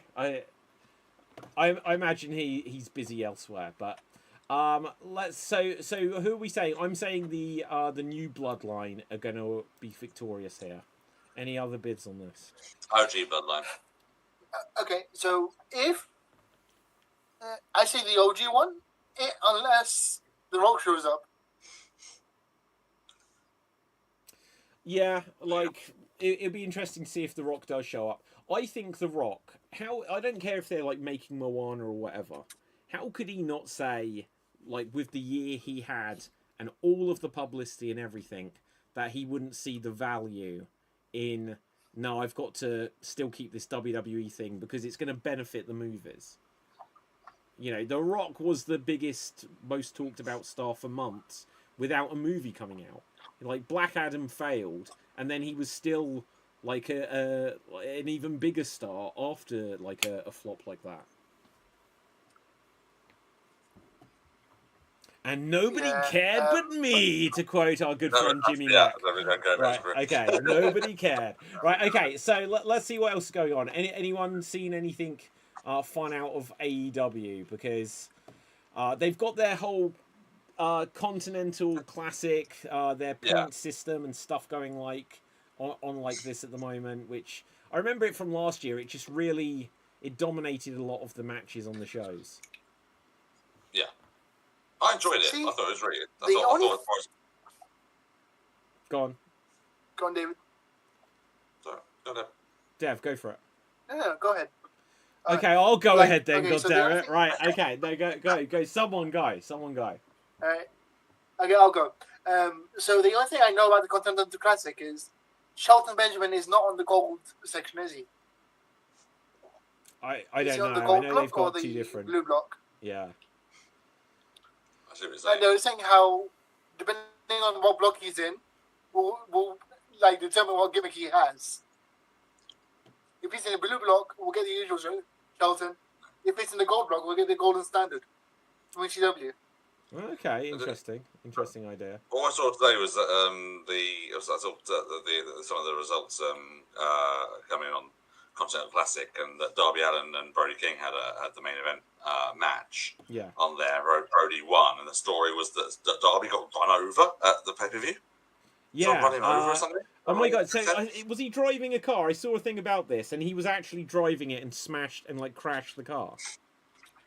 I imagine he's busy elsewhere, but so who are we saying? I'm saying the new bloodline are going to be victorious here. Any other bids on this? OG bloodline. Okay, so if I say the OG one, unless The Rock shows up. Yeah, like it'd be interesting to see if The Rock does show up. I think The Rock. I don't care if they're like making Moana or whatever. How could he not say, like, with the year he had and all of the publicity and everything, that he wouldn't see the value in, no, I've got to still keep this WWE thing because it's going to benefit the movies. You know, The Rock was the biggest, most talked about star for months without a movie coming out. Like, Black Adam failed, and then he was still like an even bigger star after like a flop like that. And nobody cared but me, to quote our good friend Jimmy Mack. Right, okay, nobody cared. Right, okay, so let's see what else is going on. Anyone seen anything fun out of AEW? Because they've got their whole Continental Classic, their point system and stuff going like on like this at the moment, which I remember it from last year. It just really, it dominated a lot of the matches on the shows. Yeah. I enjoyed it. I thought it was really good. I thought it was... Go on. Go on, David. Sorry. Go ahead. Dev, go for it. No, go ahead. Okay, I'll go ahead then, okay, goddammit. Right, okay, no, go. Someone go. Alright. Okay, I'll go. So the only thing I know about the Continental Classic is Shelton Benjamin is not on the gold section, is he? I don't know. On the I gold know block they've got or two the different. blue block? Yeah. I see what you're saying. And they were saying how, depending on what block he's in, will like determine what gimmick he has. If he's in the blue block, we'll get the usual Shelton. If it's in the gold block, we'll get the golden standard. from ECW. Okay, interesting idea. All I saw today was that I saw some of the results coming on Continental Classic, and that Darby Allin and Brody King had the main event match. Yeah. On there, Brody won, and the story was that Darby got run over at the pay-per-view. Yeah. Someone run him over or something. Oh my god! So was he driving a car? I saw a thing about this, and he was actually driving it and smashed and crashed the car.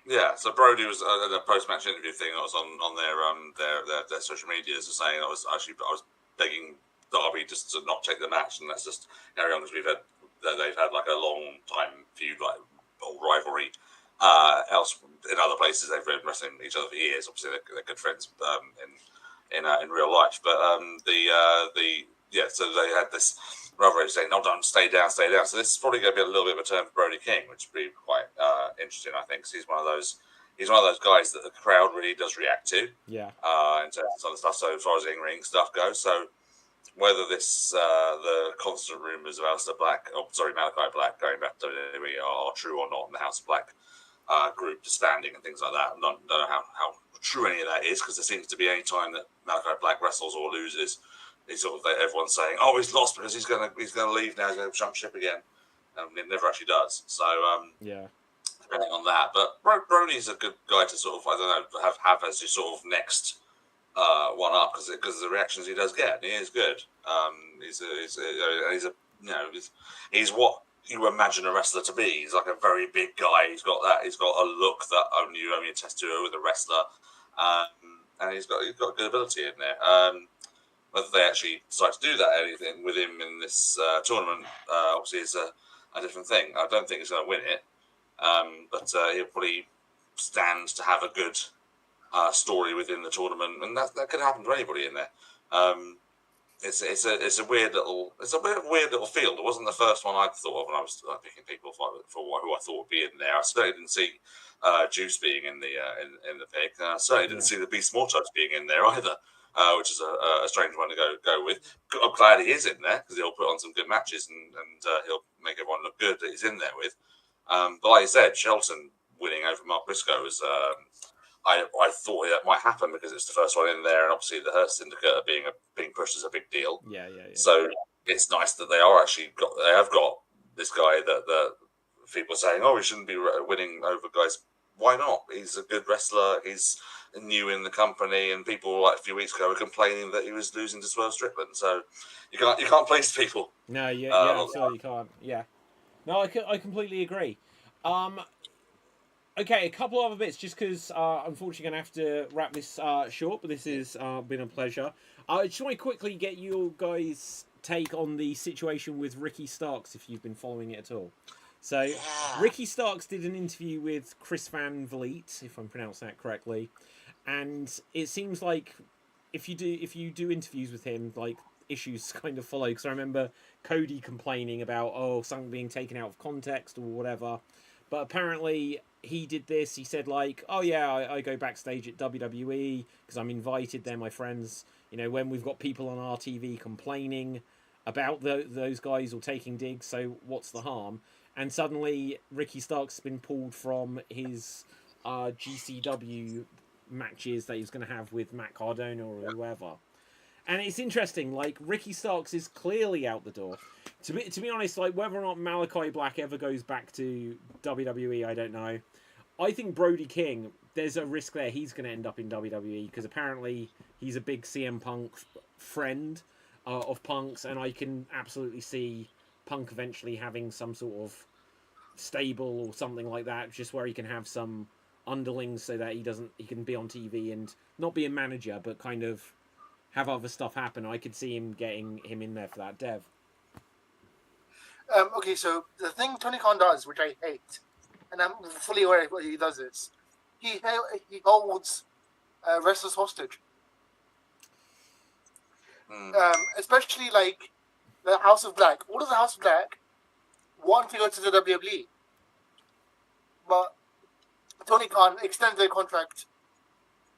Yeah, so Brody was at a post-match interview thing. I was on their social medias, saying I was begging Darby just to not take the match and let's just carry on, because they've had like a long time feud, like old rivalry. Else in other places they've been wrestling each other for years. Obviously they're good friends in real life, but so they had this rivalry saying, "No, don't stay down." So this is probably going to be a little bit of a turn for Brody King, which would be quite interesting, I think. Because he's one of those guys that the crowd really does react to. Yeah. In terms of some of the stuff. So as far as in-ring stuff goes, so whether this the constant rumours of Malachi Black going back to WWE are true or not, in the House of Black group disbanding and things like that, I don't know how true any of that is, because there seems to be any time that Malachi Black wrestles or loses, everyone's saying, "Oh, he's lost because he's going to leave now. He's going to jump ship again," and it never actually does. So depending on that, but Brody's a good guy to sort of, I don't know, have as your sort of next one up, because of the reactions he does get. He is good. He's what you imagine a wrestler to be. He's like a very big guy. He's got a look that only you attest to with a wrestler, and he's got good ability in there. Whether they actually decide to do anything with him in this tournament, obviously is a different thing. I don't think he's going to win it, but he'll probably stand to have a good story within the tournament, and that could happen to anybody in there. It's a weird little field. It wasn't the first one I thought of when I was picking people for who I thought would be in there. I certainly didn't see Juice being in the pick. I certainly didn't see the Beast Mortos being in there either, which is a strange one to go with. I'm glad he is in there, because he'll put on some good matches and he'll make everyone look good that he's in there with. But like I said, Shelton winning over Mark Briscoe was. I thought that might happen because it's the first one in there, and obviously the Hearst Syndicate are being pushed as a big deal. Yeah. So it's nice that they have got this guy that people are saying, "Oh, he shouldn't be winning over guys." Why not? He's a good wrestler. He's new in the company, and people a few weeks ago were complaining that he was losing to Swerve Strickland. So you can't please people. No, absolutely can't. Yeah, no, I completely agree. Okay, a couple other bits, just because unfortunately going to have to wrap this short, but this has been a pleasure. I just want to quickly get your guys' take on the situation with Ricky Starks, if you've been following it at all. So, Ricky Starks did an interview with Chris Van Vliet, if I'm pronouncing that correctly, and it seems like if you do interviews with him, issues kind of follow. Because I remember Cody complaining about something being taken out of context or whatever, but apparently he did this. He said I go backstage at WWE because I'm invited. They're my friends. When we've got people on our TV complaining about those guys or taking digs, so what's the harm? And suddenly Ricky Starks has been pulled from his GCW matches that he's going to have with Matt Cardona or whoever. And it's interesting, Ricky Starks is clearly out the door. To be honest, whether or not Malachi Black ever goes back to WWE, I don't know. I think Brody King, there's a risk there he's going to end up in WWE, because apparently he's a big CM Punk friend of Punk's, and I can absolutely see Punk eventually having some sort of stable or something like that, just where he can have some underlings so that he can be on TV and not be a manager, but kind of have other stuff happen. I could see him getting him in there for that dev. Okay, so the thing Tony Khan does, which I hate, and I'm fully aware of what he does, is he holds wrestlers hostage. Especially the House of Black. All of the House of Black want to go to the WWE, but Tony Khan extended their contract,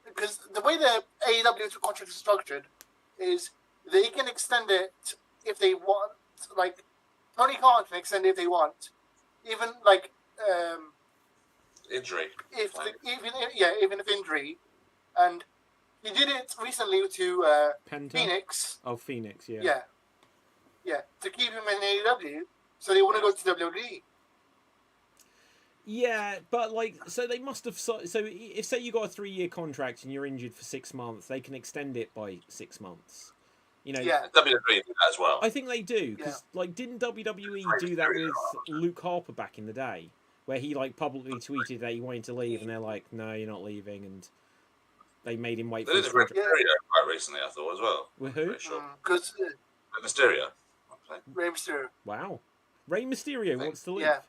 because the way the AEW contract is structured is they can extend it if they want. Tony Khan can extend it if they want. Even injury. Even if injury, and he did it recently to Penta? Phoenix. Oh, Phoenix, yeah. Yeah, to keep him in AEW, so they want to go to WWE. Yeah, but like, so they must have. So if say you got a 3-year contract and you're injured for 6 months, they can extend it by 6 months. You know. Yeah. WWE did that as well. I think they do because like, didn't WWE do that with Luke Harper back in the day, where he like publicly tweeted that he wanted to leave, and they're like, "No, you're not leaving," and they made him wait They for did his it with contract. Mysterio quite recently, I thought, as well. With who? Pretty sure. Because Mysterio. Rey Mysterio. Wow, Rey Mysterio wants to leave. Yeah.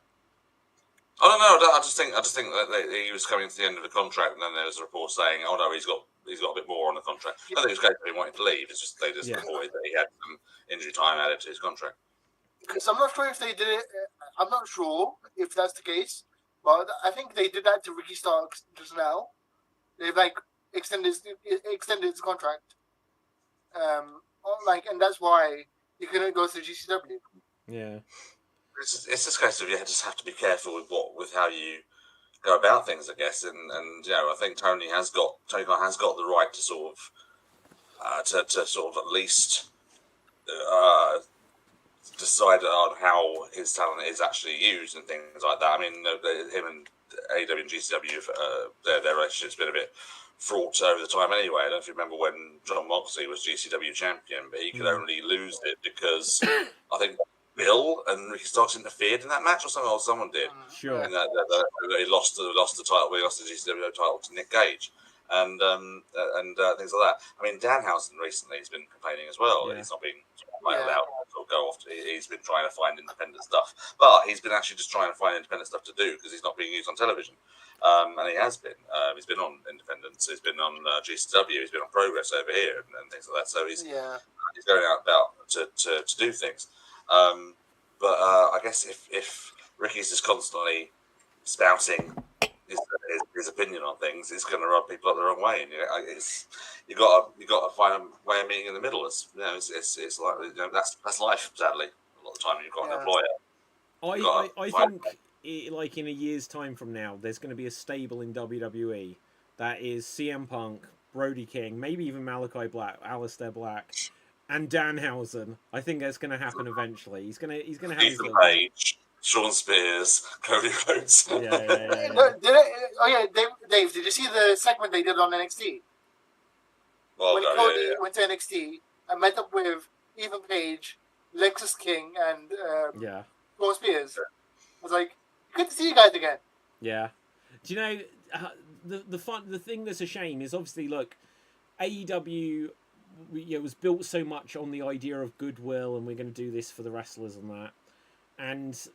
I don't know. I just think that he was coming to the end of the contract, and then there was a report saying, "Oh no, he's got a bit more on the contract." I think it was great that he wanted to leave. It's just they just reported that he had some injury time added to his contract. Because I'm not sure if they did it. I'm not sure if that's the case, but I think they did that to Ricky Starks just now. They've like extended his contract, and that's why he couldn't go to GCW. Yeah. It's just a case of just have to be careful with how you go about things, I guess, and I think Tony Khan has got the right to sort of to sort of at least decide on how his talent is actually used and things like that. I mean, him and AEW and GCW, their relationship's been a bit fraught over the time anyway. I don't know if you remember when John Moxley was GCW champion, but he could only lose it because I think Bill and Ricky Starks interfered in that match, or someone did. Sure. And he lost the title. He lost the GCW title to Nick Gage, and things like that. I mean, Danhausen recently has been complaining as well. Yeah. He's not been allowed to go off. He's been trying to find independent stuff, but he's been actually just trying to find independent stuff to do because he's not being used on television. And he has been. He's been on Independence. He's been on GCW. He's been on Progress over here and things like that. So he's going out about to do things. But I guess if Ricky's just constantly spouting his opinion on things, it's going to rub people up the wrong way. And you got to find a way of meeting in the middle. It's like that's life. Sadly, a lot of the time you've got an employer. I think like in a year's time from now, there's going to be a stable in WWE that is CM Punk, Brody King, maybe even Malachi Black, Aleister Black, and Danhausen. I think that's going to happen eventually. He's going to have his Ethan Page, Sean Spears, Cody Rhodes. Yeah. Dave, did you see the segment they did on NXT? When Cody went to NXT and met up with Ethan Page, Lexus King, and Sean Spears. I was like, good to see you guys again. Yeah. Do you know the thing that's a shame is obviously, look, AEW was built so much on the idea of goodwill and we're going to do this for the wrestlers and that, and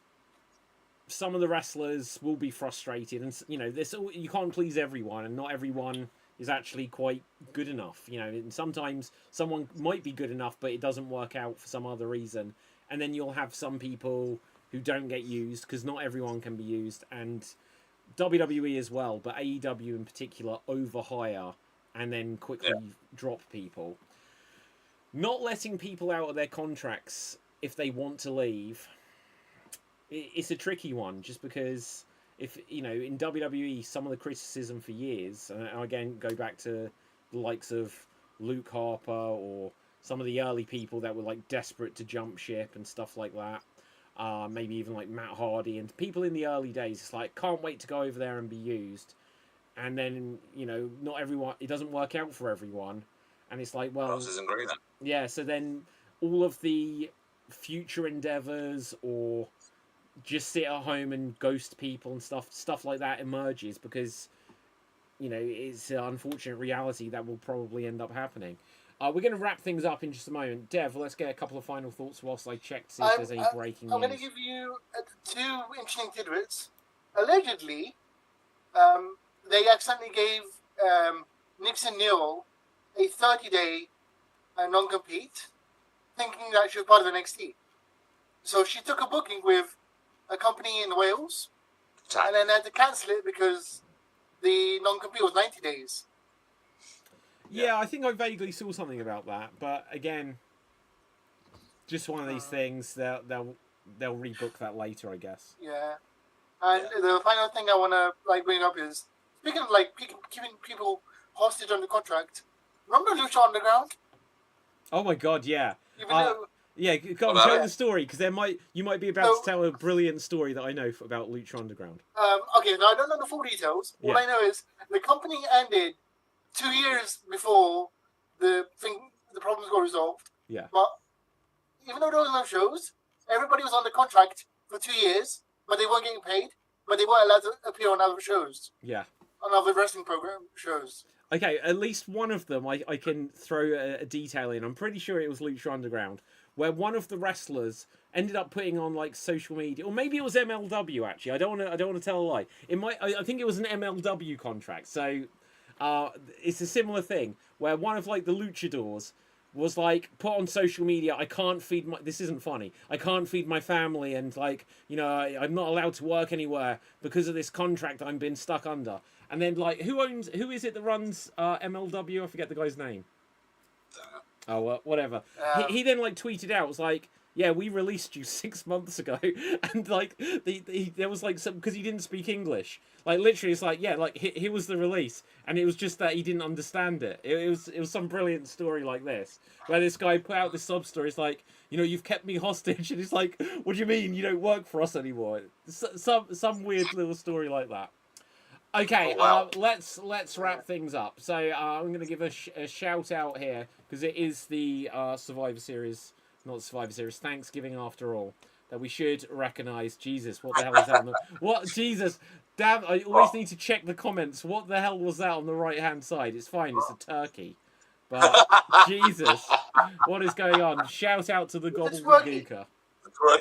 some of the wrestlers will be frustrated, and you can't please everyone, and not everyone is actually quite good enough. And sometimes someone might be good enough, but it doesn't work out for some other reason, and then you'll have some people who don't get used because not everyone can be used, and WWE as well, but AEW in particular overhire and then quickly drop people. Not letting people out of their contracts if they want to leave, it's a tricky one, just because if in WWE some of the criticism for years, and again go back to the likes of Luke Harper or some of the early people that were like desperate to jump ship and stuff like that, maybe even like Matt Hardy and people in the early days, it's like, can't wait to go over there and be used, and then not everyone, it doesn't work out for everyone, and it's like, well, so then all of the future endeavors or just sit at home and ghost people and stuff like that emerges because it's an unfortunate reality that will probably end up happening. We're going to wrap things up in just a moment. Dev, let's get a couple of final thoughts whilst I check to see if there's any breaking news. I'm going to give you 2 interesting tidbits. Allegedly, they accidentally gave Nixon Newell a 30-day non-compete, thinking that she was part of NXT. So she took a booking with a company in Wales, and then had to cancel it because the non-compete was 90 days. Yeah, I think I vaguely saw something about that, but again, just one of these things. They'll rebook that later, I guess. Yeah, And the final thing I want to bring up is, speaking of keeping people hostage under contract, remember Lucha Underground? Oh my god, yeah. Even though, Yeah, go on, Well, tell yeah. the story, because you might be about to tell a brilliant story that I know about Lucha Underground. Okay, now I don't know the full details. All Yeah. I know is the company ended 2 years before the problems got resolved. Yeah. But even though there was no shows, everybody was under contract for 2 years, but they weren't getting paid. But they weren't allowed to appear on other shows, Yeah. on other wrestling program shows. Okay, at least one of them I can throw a detail in. I'm pretty sure it was Lucha Underground, where one of the wrestlers ended up putting on social media, or maybe it was MLW actually. I don't want to tell a lie. I think it was an MLW contract. So, it's a similar thing where one of the luchadors was put on social media, I can't feed my, this isn't funny, I can't feed my family, and I'm not allowed to work anywhere because of this contract I'm been stuck under. And then who is it that runs MLW? I forget the guy's name. Oh well, whatever. He then tweeted out, was yeah, we released you 6 months ago, and there was some, because he didn't speak English. Literally, it's here was the release, and it was just that he didn't understand it. It was some brilliant story like this, where this guy put out this sub story. It's you've kept me hostage, and it's what do you mean you don't work for us anymore? Some weird little story like that. Okay, wow. Let's wrap things up. So I'm going to give a shout out here, because it is the Survivor Series. Not Survivor Series, Thanksgiving after all, that we should recognise. Jesus, what the hell is that? What? Jesus, damn, I always need to check the comments. What the hell was that on the right-hand side? It's fine, it's a turkey. But, Jesus, what is going on? Shout out to the gobbledygooker.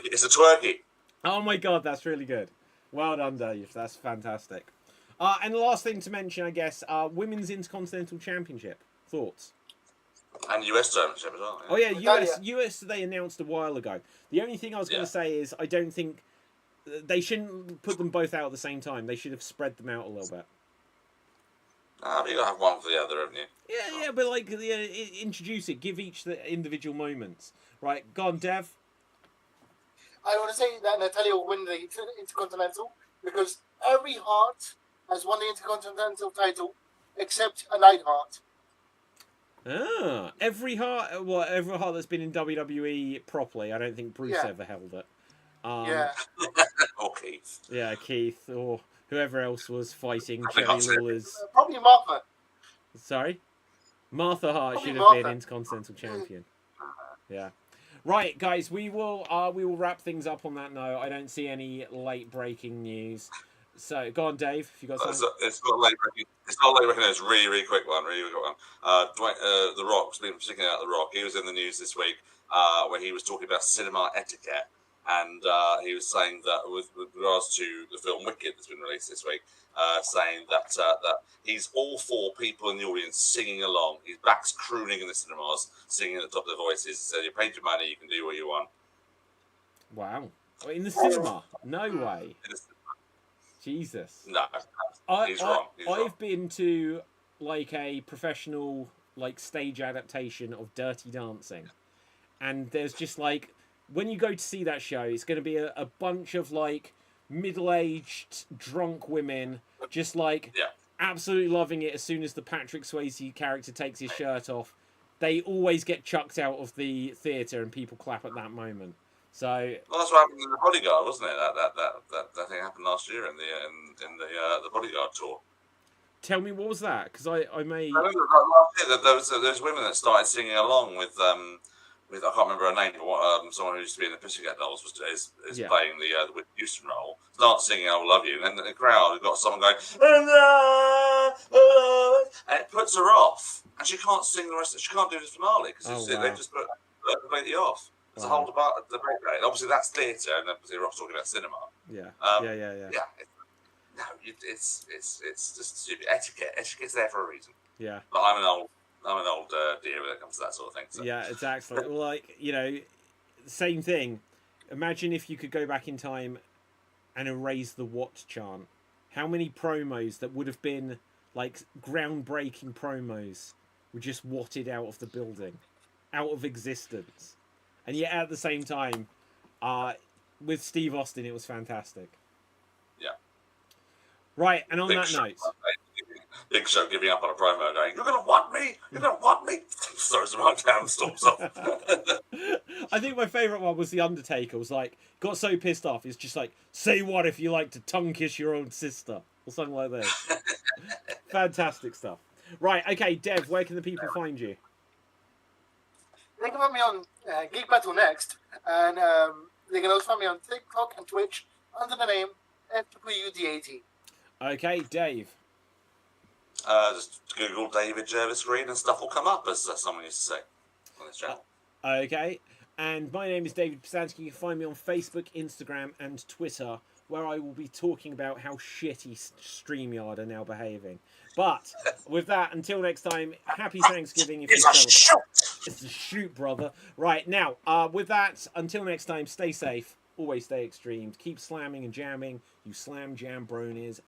It's a twerky. Oh my god, that's really good. Well done, Dave. That's fantastic. And the last thing to mention, I guess, Women's Intercontinental Championship. Thoughts? And US Championship as well. Yeah. Oh yeah, US they announced a while ago. The only thing I was going to say is I don't think they shouldn't put them both out at the same time. They should have spread them out a little bit. But you got to have one for the other, haven't you? Yeah, but introduce it, give each the individual moments. Right, go on, Dev. I want to say that Natalia will win the Intercontinental, because every Heart has won the Intercontinental title except a Neidhart. Ah, every heart that's been in WWE properly. I don't think Bruce ever held it. Yeah. Or Keith. Yeah, Keith or whoever else was fighting Jerry Lawler's. Probably Martha. Sorry, Martha Hart Probably should have Martha. been Intercontinental Champion. Yeah. Right, guys, we will wrap things up on that note. I don't see any late breaking news. So go on, Dave. If you got something. It's not late breaking. It's not late breaking. It's really quick one. The Rock's been sticking out the Rock. He was in the news this week when he was talking about cinema etiquette, and he was saying that with regards to the film Wicked that's been released this week, saying that he's all for people in the audience singing along. His back's crooning in the cinemas, singing at the top of their voices. He said, "You paid your money, you can do what you want." Wow. In the cinema? No way. Jesus. No, he's wrong. I've been to a professional stage adaptation of Dirty Dancing, and there's just when you go to see that show, it's going to be a bunch of middle-aged drunk women just absolutely loving it. As soon as the Patrick Swayze character takes his shirt off, they always get chucked out of the theatre and people clap at that moment. So well, that's what happened in The Bodyguard, wasn't it? That thing happened last year in the Bodyguard tour. Tell me, what was that? Because I may. I remember last year that there was women that started singing along with I can't remember her name, but someone who used to be in the Pussycat Dolls is playing the Whitney Houston role. Start singing "I Love You," and then the crowd has got someone going, and it puts her off, and she can't sing the rest. She can't do the finale because they just put her completely off. It's a whole debate. Obviously, that's theatre, and obviously, Ross talking about cinema. Yeah. No, it's just stupid etiquette. Etiquette's there for a reason. Yeah. But I'm an old dear when it comes to that sort of thing. So. Yeah, exactly. Well, same thing. Imagine if you could go back in time and erase the "what" chant. How many promos that would have been groundbreaking promos were just watted out of the building, out of existence. And yet, at the same time, with Steve Austin, it was fantastic. Yeah. Right, and on Big that Show, note, Big Show giving up on a promo, going, "You're gonna want me? You're gonna want me?" Throws him right down and storms off. I think my favourite one was the Undertaker. Was like got so pissed off. He's just like, "Say what if you like to tongue kiss your own sister?" or something like this. Fantastic stuff. Right, okay, Dev, where can the people find you? They can find me on Geek Battle next, and they can also find me on TikTok and Twitch under the name FWD80. Okay, Dave. Just Google David Jervis Green and stuff will come up, as someone used to say on this channel. Okay, and my name is David Pisansky. You can find me on Facebook, Instagram, and Twitter, where I will be talking about how shitty StreamYard are now behaving. But with that, until next time, happy Thanksgiving. If It's you a celebrate. shoot! It's a shoot, brother. Right, now, with that, until next time, stay safe, always stay extremed, keep slamming and jamming, you slam jam bronies,